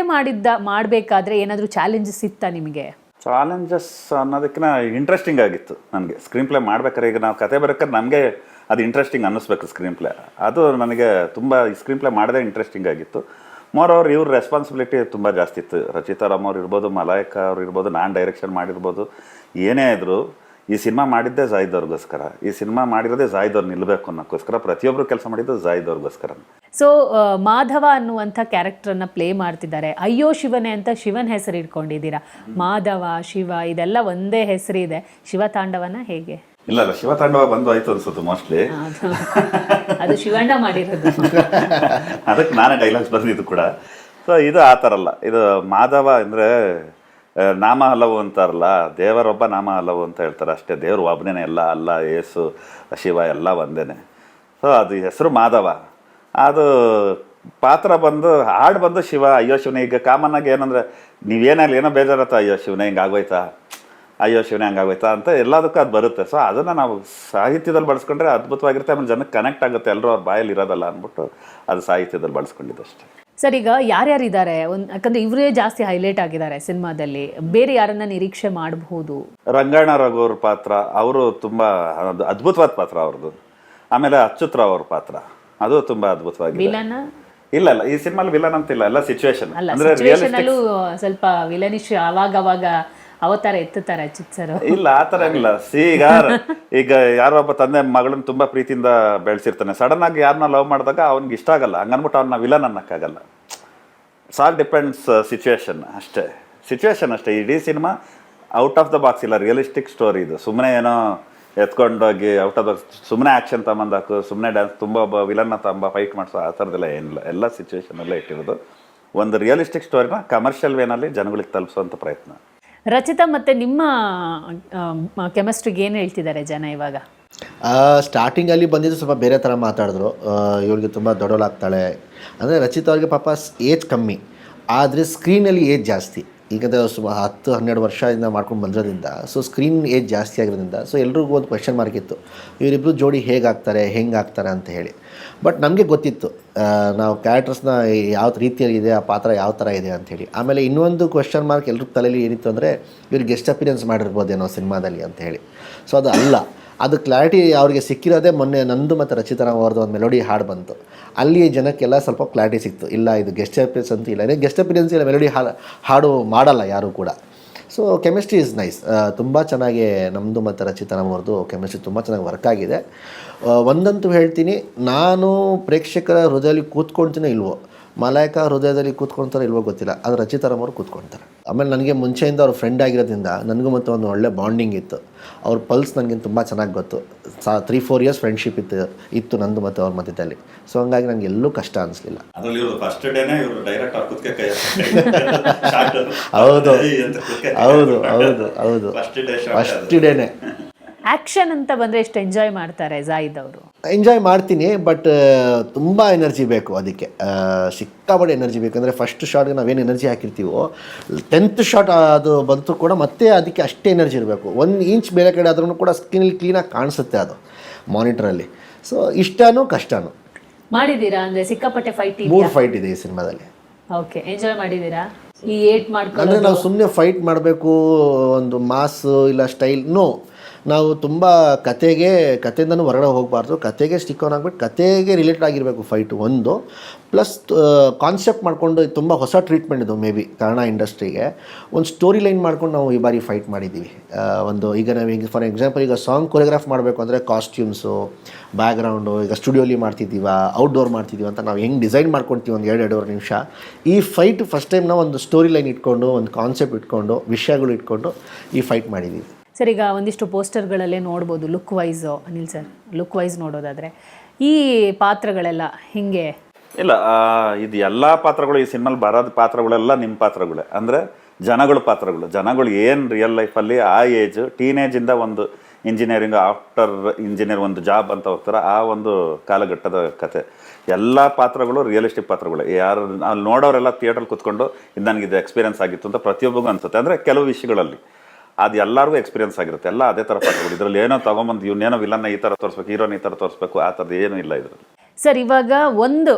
ಮಾಡಬೇಕಾದ್ರೆ ಏನಾದರೂ ಚಾಲೆಂಜಸ್ ಇತ್ತಾ ನಿಮಗೆ? ಚಾಲೆಂಜಸ್ ಅನ್ನೋದಕ್ಕಿಂತ ಇಂಟ್ರೆಸ್ಟಿಂಗ್ ಆಗಿತ್ತು ನನಗೆ. ಸ್ಕ್ರೀನ್ ಪ್ಲೇ ಮಾಡ್ಬೇಕಾದ್ರೆ, ಈಗ ನಾವು ಕತೆ ಬರೋಕ್ಕಾದ್ರೆ ನಮಗೆ ಅದು ಇಂಟ್ರೆಸ್ಟಿಂಗ್ ಅನ್ನಿಸ್ಬೇಕು ಸ್ಕ್ರೀನ್ ಪ್ಲೇ. ಅದು ನನಗೆ ತುಂಬ ಸ್ಕ್ರೀನ್ ಪ್ಲೇ ಮಾಡೋದೇ ಇಂಟ್ರೆಸ್ಟಿಂಗ್ ಆಗಿತ್ತು. ಮೋರ್ ಅವ್ರು ಇವ್ರ ರೆಸ್ಪಾನ್ಸಿಬಿಲಿಟಿ ತುಂಬ ಜಾಸ್ತಿ ಇತ್ತು. ರಚಿತಾ ರಾಮ್ ಅವ್ರು ಇರ್ಬೋದು, ಮಲಾಯಿಕಾ ಅವ್ರು ಇರ್ಬೋದು, ನಾನು ಡೈರೆಕ್ಷನ್ ಮಾಡಿರ್ಬೋದು. ಏನೇ ಇದ್ದರೂ ಈ ಸಿನಿಮಾ ಮಾಡಿದ್ದೇ ಜಾಯ್ದ್ ಅವ್ರಿಗೋಸ್ಕರ, ಈ ಸಿನಿಮಾ ಮಾಡಿರೋದೇ ಜಾಯ್ದ್ ಅವ್ರು ನಿಲ್ಲಬೇಕು ಅನ್ನೋಕ್ಕೋಸ್ಕರ ಪ್ರತಿಯೊಬ್ಬರು ಕೆಲಸ ಮಾಡಿದ್ದು ಜಾಯ್ದ್ ಅವ್ರಿಗೋಸ್ಕರ. ಸೊ ಮಾಧವ ಅನ್ನುವಂಥ ಕ್ಯಾರೆಕ್ಟರ್ನ ಪ್ಲೇ ಮಾಡ್ತಿದ್ದಾರೆ. ಅಯ್ಯೋ ಶಿವನೇ ಅಂತ ಶಿವನ ಹೆಸರು ಇಟ್ಕೊಂಡಿದ್ದೀರಾ. ಮಾಧವ, ಶಿವ ಇದೆಲ್ಲ ಒಂದೇ ಹೆಸರಿದೆ. ಶಿವತಾಂಡವನ ಹೇಗೆ? ಇಲ್ಲ ಶಿವತಾಂಡವ ಬಂದು ಆಯ್ತು ಅನ್ಸುತ್ತೆ ಮೋಸ್ಟ್ಲಿ. ಅದು ಶಿವಣ್ಣ ಮಾಡಿರೋದು. ಅದಕ್ಕೆ ನಾನೇ ಡೈಲಾಗ್ಸ್ ಬಂದಿದ್ದು ಕೂಡ. ಸೊ ಇದು ಆ ಥರ ಅಲ್ಲ. ಇದು ಮಾಧವ ಅಂದರೆ ನಾಮ ಹಲವು ಅಂತಾರಲ್ಲ, ದೇವರೊಬ್ಬ ನಾಮ ಹಲವು ಅಂತ ಹೇಳ್ತಾರೆ ಅಷ್ಟೇ. ದೇವರು ಒಬ್ಬನೇ ಎಲ್ಲ, ಅಲ್ಲ ಏಸು ಶಿವ ಎಲ್ಲ ಒಂದೇನೆ. ಸೊ ಅದು ಹೆಸರು ಮಾಧವ. ಅದು ಪಾತ್ರ ಬಂದು ಹಾಡು ಬಂದು ಶಿವ, ಅಯ್ಯೋ ಶಿವನೇ. ಈಗ ಕಾಮನ್ ಆಗಿ ಏನಂದರೆ ನೀವೇನಾಗಲಿ ಏನೋ ಬೇಜಾರತ್ತ, ಅಯ್ಯೋ ಶಿವನೇ ಹಿಂಗೆ ಆಗೋಯ್ತಾ, ಅಯ್ಯೋ ಶಿವನೇ ಹಂಗಾಗೋಯ್ತಾ ಅಂತ ಎಲ್ಲದಕ್ಕೂ ಅದು ಬರುತ್ತೆ. ಸೊ ಅದನ್ನು ನಾವು ಸಾಹಿತ್ಯದಲ್ಲಿ ಬಳಸ್ಕೊಂಡ್ರೆ ಅದ್ಭುತವಾಗಿರುತ್ತೆ. ಆಮೇಲೆ ಜನಕ್ಕೆ ಕನೆಕ್ಟ್ ಆಗುತ್ತೆ. ಎಲ್ಲರೂ ಅವ್ರ ಬಾಯಲ್ಲಿ ಇರೋದಲ್ಲ ಅಂದ್ಬಿಟ್ಟು ಅದು ಸಾಹಿತ್ಯದಲ್ಲಿ ಬಳಸ್ಕೊಂಡಿದ್ದು ಅಷ್ಟೇ. ಸರ್, ಈಗ ಯಾರ್ಯಾರಿದ್ದಾರೆ? ಯಾಕಂದ್ರೆ ಇವರೇ ಜಾಸ್ತಿ ಹೈಲೈಟ್ ಆಗಿದ್ದಾರೆ ಸಿನಿಮಾದಲ್ಲಿ. ಬೇರೆ ಯಾರನ್ನ ನಿರೀಕ್ಷೆ ಮಾಡಬಹುದು? ರಂಗಣ್ಣ ರಘು ಅವ್ರ ಪಾತ್ರ, ಅವರು ತುಂಬ ಅದ್ಭುತವಾದ ಪಾತ್ರ ಅವ್ರದ್ದು. ಆಮೇಲೆ ಅಚ್ಯುತ್ರಾವ್ ಅವ್ರ ಪಾತ್ರ, ಅದು ತುಂಬ ಅದ್ಭುತವಾಗಿದೆ. ವಿಲನ್? ಇಲ್ಲ ಈ ಸಿನಿಮಾಲಿ ವಿಲನ್ ಅಂತಿಲ್ಲ, ಎಲ್ಲ ಸಿಚುವೇಶನ್. ಅಂದ್ರೆ ಸಿಚುವೇಶನಲ್ಲೂ ಸ್ವಲ್ಪ ವಿಲನಿಶ್ ಅವಾಗ ಅವತಾರ ಎತ್ತುತ್ತಾರೆ ಅಚ್ಯುತ್ ಸರ್. ಇಲ್ಲ ಆ ಥರ ಏನಿಲ್ಲ. ಈಗ ಯಾರೋ ಒಬ್ಬ ತಂದೆ ಮಗಳನ್ನ ತುಂಬಾ ಪ್ರೀತಿಯಿಂದ ಬೆಳೆಸಿರ್ತಾನೆ. ಸಡನ್ ಆಗಿ ಯಾರನ್ನ ಲವ್ ಮಾಡಿದಾಗ ಅವ್ನಿಗೆ ಇಷ್ಟ ಆಗಲ್ಲ. ಹಂಗನ್ಬಿಟ್ಟು ಅವ್ನ ವಿಲನ್ ಅನ್ನಕ್ಕಾಗಲ್ಲ. ಸಾಲ್ ಡಿಪೆಂಡ್ಸ್ ಸಿಚುವೇಶನ್ ಅಷ್ಟೇ. ಇಡೀ cinema out of the box ಇಲ್ಲ, ರಿಯಲಿಸ್ಟಿಕ್ ಸ್ಟೋರಿ ಇದು. ಸುಮ್ಮನೆ ಏನೋ ಎತ್ಕೊಂಡೋಗಿ ಔಟ್ ಆಫ್ ದ ಸುಮ್ಮನೆ ಆ್ಯಕ್ಷನ್ ತಗೊಂಬಂದಾಕು, ಸುಮ್ಮನೆ ಡ್ಯಾನ್ಸ್, ತುಂಬ ಒಬ್ಬ ವಿಲನ್ನ ಫೈಟ್ ಮಾಡಿಸೋ ಆ ಥರದ್ದೆಲ್ಲ ಏನಿಲ್ಲ. ಎಲ್ಲ ಸಿಚುವೇಶನಲ್ಲೇ ಇಟ್ಟಿರೋದು. ಒಂದು ರಿಯಲಿಸ್ಟಿಕ್ ಸ್ಟೋರಿನ ಕಮರ್ಷಿಯಲ್ ವೇನಲ್ಲಿ ಜನಗಳಿಗೆ ತಲುಪಿಸುವಂಥ ಪ್ರಯತ್ನ. ರಚಿತಾ ಮತ್ತೆ ನಿಮ್ಮ ಕೆಮಿಸ್ಟ್ರಿಗೆ ಏನು ಹೇಳ್ತಿದ್ದಾರೆ ಜನ ಇವಾಗ? ಸ್ಟಾರ್ಟಿಂಗಲ್ಲಿ ಬಂದಿದ್ದು ಸ್ವಲ್ಪ ಬೇರೆ ಥರ ಮಾತಾಡಿದ್ರು. ಇವ್ರಿಗೆ ತುಂಬ ದೊಡ್ಡವಳಾಗ್ತಾಳೆ ಅಂದರೆ ರಚಿತಾ ಅವ್ರಿಗೆ ಪಾಪ ಏಜ್ ಕಮ್ಮಿ, ಆದರೆ ಸ್ಕ್ರೀನಲ್ಲಿ ಏಜ್ ಜಾಸ್ತಿ. ಈಗ 10-12 ವರ್ಷದಿಂದ ಮಾಡ್ಕೊಂಡು ಬಂದಿರೋದ್ರಿಂದ ಸೊ ಸ್ಕ್ರೀನ್ ಏಜ್ ಜಾಸ್ತಿ ಆಗಿರೋದ್ರಿಂದ ಸೊ ಎಲ್ರಿಗೂ ಒಂದು ಕ್ವೆಶ್ಚನ್ ಮಾರ್ಕ್ ಇತ್ತು, ಇವರಿಬ್ಬರು ಜೋಡಿ ಹೇಗಾಗ್ತಾರೆ ಅಂತ ಹೇಳಿ. ಬಟ್ ನಮಗೆ ಗೊತ್ತಿತ್ತು ನಾವು ಕ್ಯಾರೆಕ್ಟರ್ಸ್ನ ಯಾವ ರೀತಿಯಲ್ಲಿದೆ, ಆ ಪಾತ್ರ ಯಾವ ಥರ ಇದೆ ಅಂಥೇಳಿ. ಆಮೇಲೆ ಇನ್ನೊಂದು ಕ್ವೆಶ್ಚನ್ ಮಾರ್ಕ್ ಎಲ್ರ ತಲೆಯಲ್ಲಿ ಏನಿತ್ತು ಅಂದರೆ ಇವ್ರು ಗೆಸ್ಟ್ ಅಪಿಯರೆನ್ಸ್ ಮಾಡಿರ್ಬೋದೇನೋ ಸಿನಿಮಾದಲ್ಲಿ ಅಂತ ಹೇಳಿ. ಸೊ ಅದು ಅಲ್ಲ, ಅದು ಕ್ಲಾರಿಟಿ ಅವ್ರಿಗೆ ಸಿಕ್ಕಿರೋದೇ ಮೊನ್ನೆ ನಂದು ಮತ್ತು ರಚಿತಾ ರಾಮ್ ಅವ್ರದ್ದು ಒಂದು ಮೆಲೋಡಿ ಹಾಡು ಬಂತು. ಅಲ್ಲಿ ಜನಕ್ಕೆಲ್ಲ ಸ್ವಲ್ಪ ಕ್ಲಾರಿಟಿ ಸಿಕ್ತು. ಇಲ್ಲ ಇದು ಗೆಸ್ಟ್ ಅಪಿಯರೆನ್ಸ್ ಅಂತ ಇಲ್ಲ, ಗೆಸ್ಟ್ ಅಪಿಯರೆನ್ಸ್ ಇಲ್ಲ, ಮೆಲೋಡಿ ಹಾಡು ಮಾಡಲ್ಲ ಯಾರೂ ಕೂಡ. So chemistry is nice. ತುಂಬ ಚೆನ್ನಾಗಿ ನಮ್ಮದು ಮತ್ತು ರಚಿತಾ ರಾಮ್ ಅವ್ರದ್ದು ಕೆಮಿಸ್ಟ್ರಿ ತುಂಬ ಚೆನ್ನಾಗಿ ವರ್ಕ್ ಆಗಿದೆ. ಒಂದಂತೂ ಹೇಳ್ತೀನಿ, ನಾನು ಪ್ರೇಕ್ಷಕರ ಹೃದಯದಲ್ಲಿ ಕೂತ್ಕೊಳ್ತೀನೋ ಇಲ್ವೋ, ಮಲಾಯಿಕಾ ಹೃದಯದಲ್ಲಿ ಕೂತ್ಕೊಳ್ತಾರೋ ಇಲ್ವೋ ಗೊತ್ತಿಲ್ಲ, ಅದು ರಚಿತಾ ರಾಮ್ ಅವರು ಕೂತ್ಕೊಳ್ತಾರೆ. ಆಮೇಲೆ ನನಗೆ ಮುಂಚೆಯಿಂದ ಅವ್ರ ಫ್ರೆಂಡ್ ಆಗಿರೋದ್ರಿಂದ ನನಗೂ ಮತ್ತು ಒಂದು ಒಳ್ಳೆ ಬಾಂಡಿಂಗ್ ಇತ್ತು. ಅವ್ರ ಪಲ್ಸ್ ನನಗೆ ತುಂಬ ಚೆನ್ನಾಗಿ ಗೊತ್ತು. 3-4 ಇಯರ್ಸ್ ಫ್ರೆಂಡ್ಶಿಪ್ ಇತ್ತು ನಂದು ಮತ್ತು ಅವ್ರ ಮಧ್ಯದಲ್ಲಿ. ಸೊ ಹಂಗಾಗಿ ನನಗೆ ಎಲ್ಲೂ ಕಷ್ಟ ಅನಿಸ್ಲಿಲ್ಲ. ಹೌದು ಫಸ್ಟ್ ಡೇನೆ. ಆಕ್ಷನ್ ಅಂತ ಬಂದರೆ ಎಷ್ಟು ಎಂಜಾಯ್ ಮಾಡ್ತಾರೆ ಜಾಯಿದ್ ಅವರು? ಎಂಜಾಯ್ ಮಾಡ್ತೀನಿ, ಬಟ್ ತುಂಬ ಎನರ್ಜಿ ಬೇಕು ಅದಕ್ಕೆ. ಸಿಕ್ಕಾಬಟ್ಟೆ ಎನರ್ಜಿ ಬೇಕು. ಅಂದರೆ ಫಸ್ಟ್ ಶಾಟ್ಗೆ ನಾವೇನು ಎನರ್ಜಿ ಹಾಕಿರ್ತೀವೋ 10th ಶಾಟ್ ಅದು ಬಂತು ಕೂಡ ಮತ್ತೆ ಅದಕ್ಕೆ ಅಷ್ಟೇ ಎನರ್ಜಿ ಇರಬೇಕು. 1 ಇಂಚ್ ಬೇರೆ ಕಡೆ ಆದ್ರೂ ಕೂಡ ಸ್ಕ್ರೀನಲ್ಲಿ ಕ್ಲೀನಾಗಿ ಕಾಣಿಸುತ್ತೆ ಅದು ಮಾನಿಟ್ರಲ್ಲಿ. ಸೊ ಇಷ್ಟನೂ ಕಷ್ಟನೂ. ಮಾಡಿದ್ದೀರಾ? ಅಂದರೆ ಸಿಕ್ಕಾಪಟ್ಟೆ ಫೈಟ್? 3 ಫೈಟ್ ಇದೆ ಈ ಸಿನಿಮಾದಲ್ಲಿ. ಓಕೆ, ಎಂಜಾಯ್ ಮಾಡಿದ್ದೀರಾ? ಈ ಏಟ್ ಮಾಡ್ಕೊಂಡು ಅಂದರೆ ನಾವು ಸುಮ್ಮನೆ ಫೈಟ್ ಮಾಡಬೇಕು ಒಂದು ಮಾಸ್ ಇಲ್ಲ ಸ್ಟೈಲ್ ನೋ. ನಾವು ತುಂಬ ಕತೆಯಿಂದನೂ ಹೊರಗಡೆ ಹೋಗಬಾರ್ದು, ಕತೆಗೆ ಸ್ಟಿಕ್ ಆನ್ ಆಗಿಬಿಟ್ಟು ಕತೆಗೆ ರಿಲೇಟೆಡ್ ಆಗಿರಬೇಕು ಫೈಟು ಒಂದು. ಪ್ಲಸ್ ಕಾನ್ಸೆಪ್ಟ್ ಮಾಡಿಕೊಂಡು ತುಂಬ ಹೊಸ ಟ್ರೀಟ್ಮೆಂಟ್ ಇದು ಮೇ ಬಿ ಕನ್ನಡ ಇಂಡಸ್ಟ್ರಿಗೆ. ಒಂದು ಸ್ಟೋರಿ ಲೈನ್ ಮಾಡ್ಕೊಂಡು ನಾವು ಈ ಬಾರಿ ಫೈಟ್ ಮಾಡಿದ್ದೀವಿ. ಈಗ ನಾವು ಫಾರ್ ಎಕ್ಸಾಂಪಲ್ ಈಗ ಸಾಂಗ್ ಕೊರಿಯೋಗ್ರಾಫ್ ಮಾಡಬೇಕು ಅಂದರೆ ಕಾಸ್ಟ್ಯೂಮ್ಸು, ಬ್ಯಾಕ್ಗ್ರೌಂಡು, ಈಗ ಸ್ಟುಡಿಯೋಲಿ ಮಾಡ್ತಿದ್ದೀವ, ಔಟ್ಡೋರ್ ಮಾಡ್ತಿದ್ದೀವಿ ಅಂತ ನಾವು ಹೆಂಗೆ ಡಿಸೈನ್ ಮಾಡ್ಕೊತೀವಿ ಒಂದು 2-2.5 ನಿಮಿಷ. ಈ ಫೈಟ್ ಫಸ್ಟ್ ಟೈಮ್ ನಾವು ಒಂದು ಸ್ಟೋರಿ ಲೈನ್ ಇಟ್ಕೊಂಡು, ಒಂದು ಕಾನ್ಸೆಪ್ಟ್ ಇಟ್ಕೊಂಡು, ವಿಷಯಗಳು ಇಟ್ಕೊಂಡು ಈ ಫೈಟ್ ಮಾಡಿದ್ದೀವಿ. ಸರ್, ಈಗ ಒಂದಿಷ್ಟು ಪೋಸ್ಟರ್ಗಳಲ್ಲೇ ನೋಡ್ಬೋದು look wise. Anil sir, look wise ನೋಡೋದಾದರೆ ಈ ಪಾತ್ರಗಳೆಲ್ಲ ಹಿಂಗೆ ಇಲ್ಲ, ಇದು ಎಲ್ಲ ಪಾತ್ರಗಳು ಈ ಸಿನಿಮಾಲಿ ಬರೋದು ಪಾತ್ರಗಳೆಲ್ಲ ನಿಮ್ಮ ಪಾತ್ರಗಳೇ, ಅಂದರೆ ಜನಗಳು ಏನು ರಿಯಲ್ ಲೈಫಲ್ಲಿ ಆ ಏಜ್ ಟೀನೇಜಿಂದ ಒಂದು ಇಂಜಿನಿಯರಿಂಗ್, ಆಫ್ಟರ್ ಇಂಜಿನಿಯರ್ ಒಂದು ಜಾಬ್ ಅಂತ ಹೋಗ್ತಾರೆ, ಆ ಒಂದು ಕಾಲಘಟ್ಟದ ಕತೆ. ಎಲ್ಲ ಪಾತ್ರಗಳು ರಿಯಲಿಸ್ಟಿಕ್ ಪಾತ್ರಗಳು. ಯಾರು ಅಲ್ಲಿ ನೋಡೋರೆಲ್ಲ ಥಿಯೇಟ್ರಲ್ಲಿ ಕೂತ್ಕೊಂಡು ಇದು ನನಗಿದು ಎಕ್ಸ್ಪೀರಿಯನ್ಸ್ ಆಗಿತ್ತು ಅಂತ ಪ್ರತಿಯೊಬ್ಬರಿಗೂ ಅನಿಸುತ್ತೆ. ಅಂದರೆ ಕೆಲವು ವಿಷಯಗಳಲ್ಲಿ ಅದು ಎಲ್ಲರಿಗೂ ಎಕ್ಸ್ಪೀರಿಯನ್ಸ್ ಆಗಿರುತ್ತೆ. ಎಲ್ಲ ಅದೇ ಥರ ಪಾತ್ರಗಳು. ಇದರಲ್ಲಿ ಏನೋ ತೊಗೊಂಬಂದು ಇವನೇನೋ ವಿಲನ್ನ ಈ ಥರ ತೋರಿಸ್ಬೇಕು, ಹೀರೋನ ಈ ಥರ ತೋರಿಸ್ಬೇಕು, ಆ ಥರದ್ದು ಏನೂ ಇಲ್ಲ ಇದರಲ್ಲಿ. ಸರ್, ಇವಾಗ ಒಂದು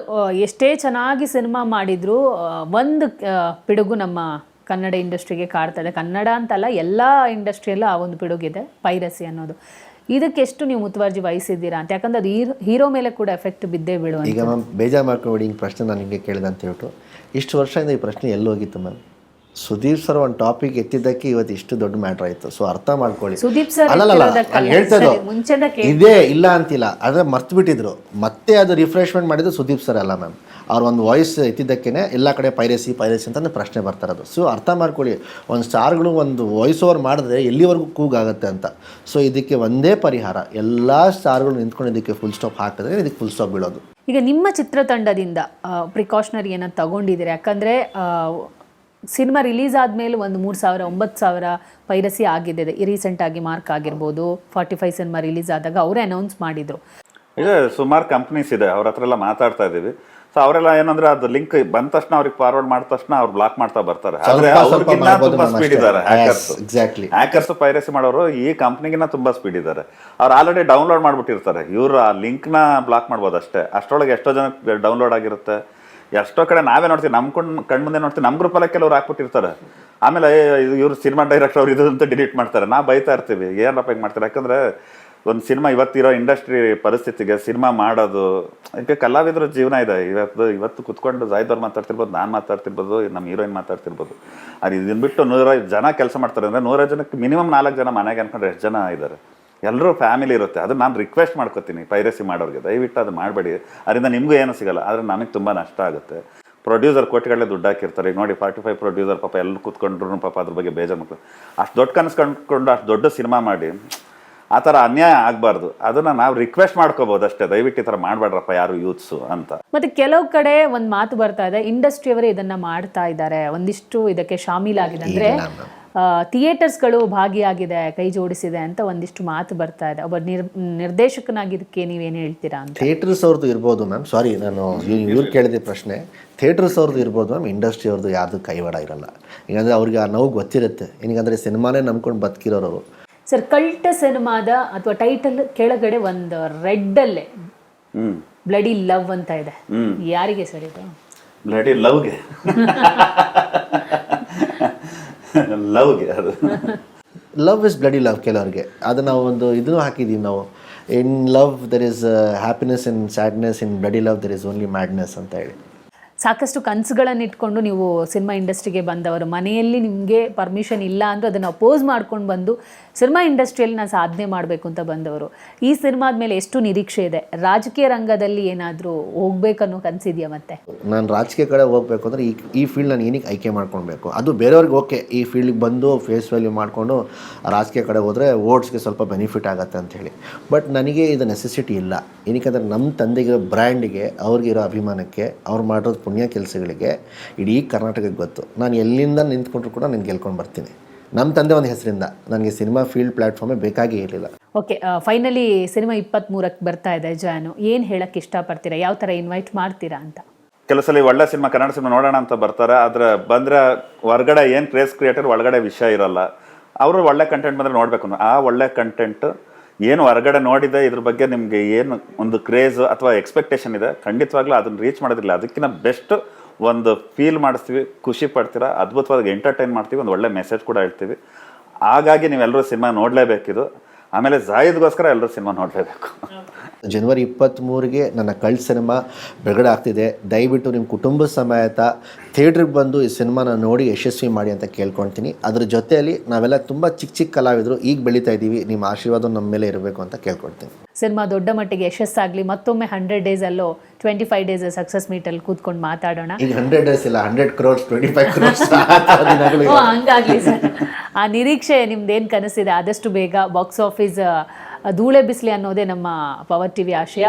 ಎಷ್ಟೇ ಚೆನ್ನಾಗಿ ಸಿನಿಮಾ ಮಾಡಿದರೂ ಒಂದು ಪಿಡುಗು ನಮ್ಮ ಕನ್ನಡ ಇಂಡಸ್ಟ್ರಿಗೆ ಕಾಡ್ತದೆ. ಕನ್ನಡ ಅಂತಲ್ಲ, ಎಲ್ಲ ಇಂಡಸ್ಟ್ರಿಯಲ್ಲೂ ಆ ಒಂದು ಪಿಡುಗಿದೆ, ಪೈರಸಿ ಅನ್ನೋದು. ಇದಕ್ಕೆಷ್ಟು ನೀವು ಮುತುವರ್ಜಿ ವಹಿಸಿದ್ದೀರಾ ಅಂತ? ಯಾಕಂದ್ರೆ ಅದು ಹೀರೋ ಮೇಲೆ ಕೂಡ ಎಫೆಕ್ಟ್ ಬಿದ್ದೇ ಬೀಳುವ. ಈಗ ಮ್ಯಾಮ್ ಬೇಜಾರು ಮಾಡ್ಕೊಂಡು ಈ ಪ್ರಶ್ನೆ ನಾನು ನಿಮಗೆ ಕೇಳಿದೆ ಅಂತ ಹೇಳ್ಬಿಟ್ಟು, ಇಷ್ಟು ವರ್ಷದಿಂದ ಈ ಪ್ರಶ್ನೆ ಎಲ್ಲೋಗಿತ್ತು ಮ್ಯಾಮ್? ಸುದೀಪ್ ಸರ್ ಒಂದು ಟಾಪಿಕ್ ಎತ್ತಿದ್ದಕ್ಕೆ ಇವತ್ತು ಇಷ್ಟು ದೊಡ್ಡ ಮ್ಯಾಟ್ರ್ ಆಯಿತು. ಸೊ ಅರ್ಥ ಮಾಡ್ಕೊಳ್ಳಿ. ಸುದೀಪ್ ಸರ್ ಹೇಳ್ತಾ ಇದೇ ಇಲ್ಲ ಅಂತಿಲ್ಲ, ಆದರೆ ಮರ್ತು ಬಿಟ್ಟಿದ್ರು. ಮತ್ತೆ ಅದು ರಿಫ್ರೆಶ್ಮೆಂಟ್ ಮಾಡಿದ್ದು ಸುದೀಪ್ ಸರ್ ಅಲ್ಲ ಮ್ಯಾಮ್. ಅವ್ರು ಒಂದು ವಾಯ್ಸ್ ಎತ್ತಿದ್ದಕ್ಕೇ ಎಲ್ಲ ಕಡೆ ಪೈರಸಿ ಅಂತಂದು ಪ್ರಶ್ನೆ ಬರ್ತಾರದು. ಸೊ ಅರ್ಥ ಮಾಡ್ಕೊಳ್ಳಿ, ಒಂದು ಸ್ಟಾರ್ಗಳು ಒಂದು ವಾಯ್ಸ್ ಓವರ್ ಮಾಡಿದ್ರೆ ಎಲ್ಲಿವರೆಗೂ ಕೂಗಾಗುತ್ತೆ ಅಂತ. ಸೊ ಇದಕ್ಕೆ ಒಂದೇ ಪರಿಹಾರ, ಎಲ್ಲ ಸ್ಟಾರ್ಗಳು ನಿಂತ್ಕೊಂಡು ಇದಕ್ಕೆ ಫುಲ್ ಸ್ಟಾಪ್ ಹಾಕಿದ್ರೆ ಇದಕ್ಕೆ ಫುಲ್ ಸ್ಟಾಪ್ ಬೀಳೋದು. ಈಗ ನಿಮ್ಮ ಚಿತ್ರತಂಡದಿಂದ ಪ್ರಿಕಾಷನರಿ ಏನೋ ತಗೊಂಡಿದ್ದೀರಿ? ಯಾಕಂದರೆ ಸಿನಿಮಾ ರಿಲೀಸ್ ಆದಮೇಲೆ ಒಂದು 3,000 9,000 ಪೈರಸಿ ಆಗಿದೆ. ರೀಸೆಂಟಾಗಿ ಮಾರ್ಕ್ ಆಗಿರ್ಬೋದು, 45 ಸಿನಿಮಾ ರಿಲೀಸ್ ಆದಾಗ ಅವರೇ ಅನೌನ್ಸ್ ಮಾಡಿದರು. ಇದೆ, ಸುಮಾರು ಕಂಪ್ನೀಸ್ ಇದೆ, ಅವ್ರ ಹತ್ರ ಎಲ್ಲ ಮಾತಾಡ್ತಾ ಇದ್ದೀವಿ. ಸೊ ಅವರೆಲ್ಲ ಏನಂದ್ರೆ ಅದು ಲಿಂಕ್ ಬಂದ ತಕ್ಷಣ ಅವ್ರಿಗೆ ಫಾರ್ವರ್ಡ್ ಮಾಡಿದ ತಕ್ಷಣ ಅವ್ರು ಬ್ಲಾಕ್ ಮಾಡ್ತಾ ಬರ್ತಾರೆ. ಆದ್ರೆ ಅವ್ರಿಗಿನ್ನ ತುಂಬಾ ಸ್ಪೀಡ್ ಇದ್ದಾರೆ ಹ್ಯಾಕರ್ಸ್. ಪೈರಸಿ ಮಾಡೋರು ಈ ಕಂಪ್ನಿಗಿನ್ನ ತುಂಬಾ ಸ್ಪೀಡ್ ಇದ್ದಾರೆ. ಅವ್ರು ಆಲ್ರೆಡಿ ಡೌನ್ಲೋಡ್ ಮಾಡ್ಬಿಟ್ಟಿರ್ತಾರೆ. ಇವ್ರು ಆ ಲಿಂಕ್ನ ಬ್ಲಾಕ್ ಮಾಡ್ಬೋದು ಅಷ್ಟೇ. ಅಷ್ಟರೊಳಗೆ ಎಷ್ಟೋ ಜನ ಡೌನ್ಲೋಡ್ ಆಗಿರುತ್ತೆ. ಎಷ್ಟೋ ಕಡೆ ನಾವೇ ನೋಡ್ತೀವಿ, ನಮ್ಮ ಕಣ್ಮುಂದೆ ನೋಡ್ತೀವಿ, ನಮ್ಮ ಗ್ರೂಪಲ್ಲೇ ಕೆಲವ್ರು ಹಾಕ್ಬಿಟ್ಟಿರ್ತಾರೆ. ಆಮೇಲೆ ಇವ್ರು ಸಿನಿಮಾ ಡೈರೆಕ್ಟರ್ ಅವ್ರು ಇದು ಅಂತ ಡಿಲೀಟ್ ಮಾಡ್ತಾರೆ. ನಾವು ಬೈತಾ ಇರ್ತೀವಿ, ಏನಪ್ಪ ಹಿಂಗೆ ಮಾಡ್ತಾರೆ. ಯಾಕಂದರೆ ಒಂದು ಸಿನಿಮಾ ಇವತ್ತಿರೋ ಇಂಡಸ್ಟ್ರಿ ಪರಿಸ್ಥಿತಿಗೆ ಸಿನಿಮಾ ಮಾಡೋದು, ಈಗ ಕಲಾವಿದ್ರ ಜೀವನ ಇದೆ. ಇವತ್ತು ಕುತ್ಕೊಂಡು ಜಾಯ್ದವ್ರು ಮಾತಾಡ್ತಿರ್ಬೋದು, ನಾನು ಮಾತಾಡ್ತಿರ್ಬೋದು, ನಮ್ಮ ಹೀರೋಯಿನ್ ಮಾತಾಡ್ತಿರ್ಬೋದು. ಅದು ಇದನ್ನ ಬಿಟ್ಟು 105 ಜನ ಕೆಲಸ ಮಾಡ್ತಾರೆ ಅಂದರೆ 105 ಜನಕ್ಕೆ ಮಿನಿಮಮ್ 4 ಜನ ಮನೆಗೆ ಅನ್ಕೊಂಡ್ರೆ ಎಷ್ಟು ಜನ ಇದ್ದಾರೆ? ಎಲ್ಲರೂ ಫ್ಯಾಮಿಲಿ ಇರುತ್ತೆ. ಅದು ನಾನು ರಿಕ್ವೆಸ್ಟ್ ಮಾಡ್ಕೊತೀನಿ ಪೈರಸಿ ಮಾಡೋರಿಗೆ, ದಯವಿಟ್ಟು ಅದು ಮಾಡಬೇಡಿ. ಅದರಿಂದ ನಿಮಗೂ ಏನೂ ಸಿಗಲ್ಲ, ಆದರೆ ನಮಗೆ ತುಂಬ ನಷ್ಟ ಆಗುತ್ತೆ. ಪ್ರೊಡ್ಯೂಸರ್ ಕೋಟಿಗಳೇ ದುಡ್ಡು ಹಾಕಿರ್ತಾರೆ. ಈಗ ನೋಡಿ 45 ಪ್ರೊಡ್ಯೂಸರ್ ಪಾಪ ಎಲ್ಲ ಕೂತ್ಕೊಂಡ್ರು ಪಾಪ ಅದ್ರ ಬಗ್ಗೆ ಬೇಜಾರು ಮಾಡ್ತಾರೆ. ಅಷ್ಟು ದೊಡ್ಡ ಕನಸು ಕಂಡುಕೊಂಡು ಅಷ್ಟು ದೊಡ್ಡ ಸಿನಿಮಾ ಮಾಡಿ ಆ ಥರ ಅನ್ಯಾಯ ಆಗಬಾರ್ದು. ಅದನ್ನು ನಾವು ರಿಕ್ವೆಸ್ಟ್ ಮಾಡ್ಕೋಬೋದು ಅಷ್ಟೇ, ದಯವಿಟ್ಟು ಈ ಥರ ಮಾಡಬೇಡ್ರಪ್ಪ ಯಾರು ಯೂತ್ಸು ಅಂತ. ಮತ್ತು ಕೆಲವು ಕಡೆ ಒಂದು ಮಾತು ಬರ್ತಾ ಇದೆ, ಇಂಡಸ್ಟ್ರಿಯವರೇ ಇದನ್ನು ಮಾಡ್ತಾ ಇದ್ದಾರೆ, ಒಂದಿಷ್ಟು ಇದಕ್ಕೆ ಶಾಮೀಲಾಗಿದೆ. ಅಂದರೆ ಥಿಯೇಟರ್ಸ್ಗಳು ಭಾಗಿಯಾಗಿದೆ, ಕೈ ಜೋಡಿಸಿದೆ ಅಂತ ಒಂದಿಷ್ಟು ಮಾತು ಬರ್ತಾ ಇದೆ. ಒಬ್ಬ ನಿರ್ದೇಶಕನಾಗಿ ಇದಕ್ಕೆ ನೀವೇನು ಹೇಳ್ತೀರಾ ಅಂತ? ಥಿಯೇಟರ್ಸ್ ಅವ್ರದ್ದು ಇರ್ಬೋದು ಮ್ಯಾಮ್. ಸಾರಿ, ನಾನು ಇವ್ರು ಕೇಳಿದ ಪ್ರಶ್ನೆ. ಥಿಯೇಟರ್ಸ್ ಅವ್ರದ್ದು ಇರ್ಬೋದು ಮ್ಯಾಮ್, ಇಂಡಸ್ಟ್ರಿ ಅವ್ರದ್ದು ಯಾರ್ದು ಕೈವಾಡ ಇರಲ್ಲ. ಈಗಂದರೆ ಅವ್ರಿಗೆ ಆ ನೋವು ಗೊತ್ತಿರುತ್ತೆ. ಏನಂದರೆ ಸಿನಿಮಾನೇ ನಂಬ್ಕೊಂಡು ಬದುಕಿರೋರು. ಸರ್, ಕಲ್ಟ್ ಸಿನಿಮಾದ ಅಥವಾ ಟೈಟಲ್ ಕೆಳಗಡೆ ಒಂದು ರೆಡ್ಡಲ್ಲೇ ಬ್ಲಡಿ ಲವ್ ಅಂತ ಇದೆ. ಯಾರಿಗೆ ಸರ್ ಇದು? ಬ್ಲಡಿ ಲವ್ಗೆ ಲವ್ಗೆ ಅದು ಲವ್ ಇಸ್ ಬ್ಲಡಿ ಲವ್ ಕೆಲವ್ರಿಗೆ. ಅದು ನಾವು ಒಂದು ಇದನ್ನು ಹಾಕಿದ್ದೀವಿ ನಾವು, in love there is happiness, in sadness, in bloody love there is only madness ಅಂತ ಹೇಳಿ. ಸಾಕಷ್ಟು ಕನಸುಗಳನ್ನು ಇಟ್ಕೊಂಡು ನೀವು ಸಿನಿಮಾ ಇಂಡಸ್ಟ್ರಿಗೆ ಬಂದವರು, ಮನೆಯಲ್ಲಿ ನಿಮಗೆ ಪರ್ಮಿಷನ್ ಇಲ್ಲ ಅಂದರೆ ಅದನ್ನು ಅಪೋಸ್ ಮಾಡ್ಕೊಂಡು ಬಂದು ಸಿನಿಮಾ ಇಂಡಸ್ಟ್ರಿಯಲ್ಲಿ ನಾನು ಸಾಧನೆ ಮಾಡಬೇಕು ಅಂತ ಬಂದವರು. ಈ ಸಿನಿಮಾದ ಮೇಲೆ ಎಷ್ಟು ನಿರೀಕ್ಷೆ ಇದೆ? ರಾಜಕೀಯ ರಂಗದಲ್ಲಿ ಏನಾದರೂ ಹೋಗ್ಬೇಕನ್ನೋ ಕನಸಿದೆಯಾ? ಮತ್ತೆ ನಾನು ರಾಜಕೀಯ ಕಡೆ ಹೋಗಬೇಕು ಅಂದರೆ ಈ ಫೀಲ್ಡ್ ನಾನು ಏನಕ್ಕೆ ಆಯ್ಕೆ ಮಾಡ್ಕೊಳ್ಬೇಕು? ಅದು ಬೇರೆಯವ್ರಿಗೆ ಓಕೆ, ಈ ಫೀಲ್ಡಿಗೆ ಬಂದು ಫೇಸ್ ವ್ಯಾಲ್ಯೂ ಮಾಡಿಕೊಂಡು ರಾಜಕೀಯ ಕಡೆ ಹೋದರೆ ವೋಟ್ಸ್ಗೆ ಸ್ವಲ್ಪ ಬೆನಿಫಿಟ್ ಆಗುತ್ತೆ ಅಂಥೇಳಿ. ಬಟ್ ನನಗೆ ಇದು ನೆಸೆಸಿಟಿ ಇಲ್ಲ. ಏನಕ್ಕೆ ನಮ್ಮ ತಂದೆಗೆ ಬ್ರ್ಯಾಂಡಿಗೆ, ಅವ್ರಿಗಿರೋ ಅಭಿಮಾನಕ್ಕೆ, ಅವ್ರು ಮಾಡೋದು ಪುಣ್ಯ ಕೆಲಸಗಳಿಗೆ ಇಡೀ ಕರ್ನಾಟಕಕ್ಕೆ ಗೊತ್ತು. ನಾನು ಎಲ್ಲಿಂದ ನಿಂತ್ಕೊಂಡ್ರು ಕೂಡ ನಾನು ಗೆಲ್ಕೊಂಡು ಬರ್ತೀನಿ. ನಮ್ಮ ತಂದೆ ಒಂದು ಹೆಸರಿಂದ ನನಗೆ ಸಿನಿಮಾ ಫೀಲ್ಡ್ ಪ್ಲ್ಯಾಟ್ಫಾರ್ಮೇ ಬೇಕಾಗಿ ಇರಲಿಲ್ಲ. ಓಕೆ, ಫೈನಲಿ ಸಿನಿಮಾ 23ಕ್ಕೆ ಬರ್ತಾ ಇದೆ. ಜಾನು, ಏನು ಹೇಳಕ್ಕೆ ಇಷ್ಟಪಡ್ತೀರಾ? ಯಾವ ಥರ ಇನ್ವೈಟ್ ಮಾಡ್ತೀರಾ ಅಂತ? ಕೆಲವು ಸಲ ಒಳ್ಳೆ ಸಿನಿಮಾ, ಕನ್ನಡ ಸಿನಿಮಾ ನೋಡೋಣ ಅಂತ ಬರ್ತಾರೆ. ಆದರೆ ಬಂದರೆ ಹೊರಗಡೆ ಏನು ಕ್ರೇಜ್ ಕ್ರಿಯೇಟರ್, ಒಳಗಡೆ ವಿಷಯ ಇರಲ್ಲ. ಅವರು ಒಳ್ಳೆ ಕಂಟೆಂಟ್ ಬಂದರೆ ನೋಡಬೇಕು. ಆ ಒಳ್ಳೆ ಕಂಟೆಂಟ್ ಏನು ಹೊರಗಡೆ ನೋಡಿದೆ, ಇದ್ರ ಬಗ್ಗೆ ನಿಮಗೆ ಏನು ಒಂದು ಕ್ರೇಜ್ ಅಥವಾ ಎಕ್ಸ್ಪೆಕ್ಟೇಷನ್ ಇದೆ, ಖಂಡಿತವಾಗ್ಲೂ ಅದನ್ನು ರೀಚ್ ಮಾಡೋದಿಲ್ಲ. ಅದಕ್ಕಿಂತ ಬೆಸ್ಟ್ ಒಂದು ಫೀಲ್ ಮಾಡಿಸ್ತೀವಿ, ಖುಷಿ ಪಡ್ತೀರಾ, ಅದ್ಭುತವಾಗಿ ಎಂಟರ್ಟೈನ್ ಮಾಡ್ತೀವಿ, ಒಂದು ಒಳ್ಳೆ ಮೆಸೇಜ್ ಕೂಡ ಹೇಳ್ತೀವಿ. ಹಾಗಾಗಿ ನೀವೆಲ್ಲರೂ ಸಿನಿಮಾ ನೋಡಲೇಬೇಕಿದು. ಆಮೇಲೆ ಜಾಹಿದ್ಗೋಸ್ಕರ ಎಲ್ಲರೂ ಸಿನಿಮಾ ನೋಡಲೇಬೇಕು. ಜನವರಿ 23ಗೆ ನನ್ನ ಕಲ್ಟ್ ಸಿನಿಮಾ ಬಿಡುಗಡೆ ಆಗ್ತಿದೆ. ದಯವಿಟ್ಟು ನಿಮ್ಮ ಕುಟುಂಬ ಸಮೇತ ಥಿಯೇಟ್ರಿಗೆ ಬಂದು ಈ ಸಿನಿಮಾನ ನೋಡಿ ಯಶಸ್ವಿ ಮಾಡಿ ಅಂತ ಕೇಳ್ಕೊಳ್ತೀನಿ. ಅದ್ರ ಜೊತೆಯಲ್ಲಿ ನಾವೆಲ್ಲ ತುಂಬ ಚಿಕ್ಕ ಕಲಾವಿದರು ಈಗ ಬೆಳೀತಾ ಇದ್ದೀವಿ, ನಿಮ್ಮ ಆಶೀರ್ವಾದ ನಮ್ಮ ಮೇಲೆ ಇರಬೇಕು ಅಂತ ಕೇಳ್ಕೊಳ್ತೀನಿ. ಸಿನಿಮಾ ದೊಡ್ಡ ಮಟ್ಟಿಗೆ ಯಶಸ್ಸಾಗಲಿ. ಮತ್ತೊಮ್ಮೆ 100 days ಅಲ್ಲೋ 25 days ಸಕ್ಸಸ್ ಮೀಟಲ್ಲಿ ಕೂತ್ಕೊಂಡು ಮಾತಾಡೋಣ. ಈಗ 100 days ಇಲ್ಲ, 100 crores 25 crores ಹಂಗಾಗ್ಲಿ ಸರ್. ಆ ನಿರೀಕ್ಷೆ ನಿಮ್ದೇನು ಕನಸಿದೆ ಆದಷ್ಟು ಬೇಗ ಬಾಕ್ಸ್ ಆಫೀಸ್ ಧೂಳೆ ಬಿಸ್ಲಿ ಅನ್ನೋದೇ ನಮ್ಮ ಪವರ್ ಟಿವಿ ಆಶಯ.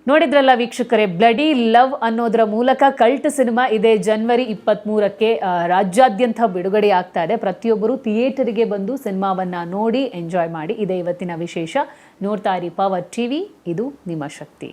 ನೋಡಿದ್ರಲ್ಲ ವೀಕ್ಷಕರೇ, ಬ್ಲಡಿ ಲವ್ ಅನ್ನೋದರ ಮೂಲಕ ಕಲ್ಟ್ ಸಿನಿಮಾ ಇದೆ ಜನವರಿ 23ಕ್ಕೆ ರಾಜ್ಯಾದ್ಯಂತ ಬಿಡುಗಡೆ ಆಗ್ತಾ ಇದೆ. ಪ್ರತಿಯೊಬ್ಬರು ಥಿಯೇಟರ್ಗೆ ಬಂದು ಸಿನಿಮಾವನ್ನ ನೋಡಿ ಎಂಜಾಯ್ ಮಾಡಿ. ಇದೇ ಇವತ್ತಿನ ವಿಶೇಷ. ನೋಡ್ತಾ ಇರಿ ಪವರ್ ಟಿವಿ, ಇದು ನಿಮ್ಮ ಶಕ್ತಿ.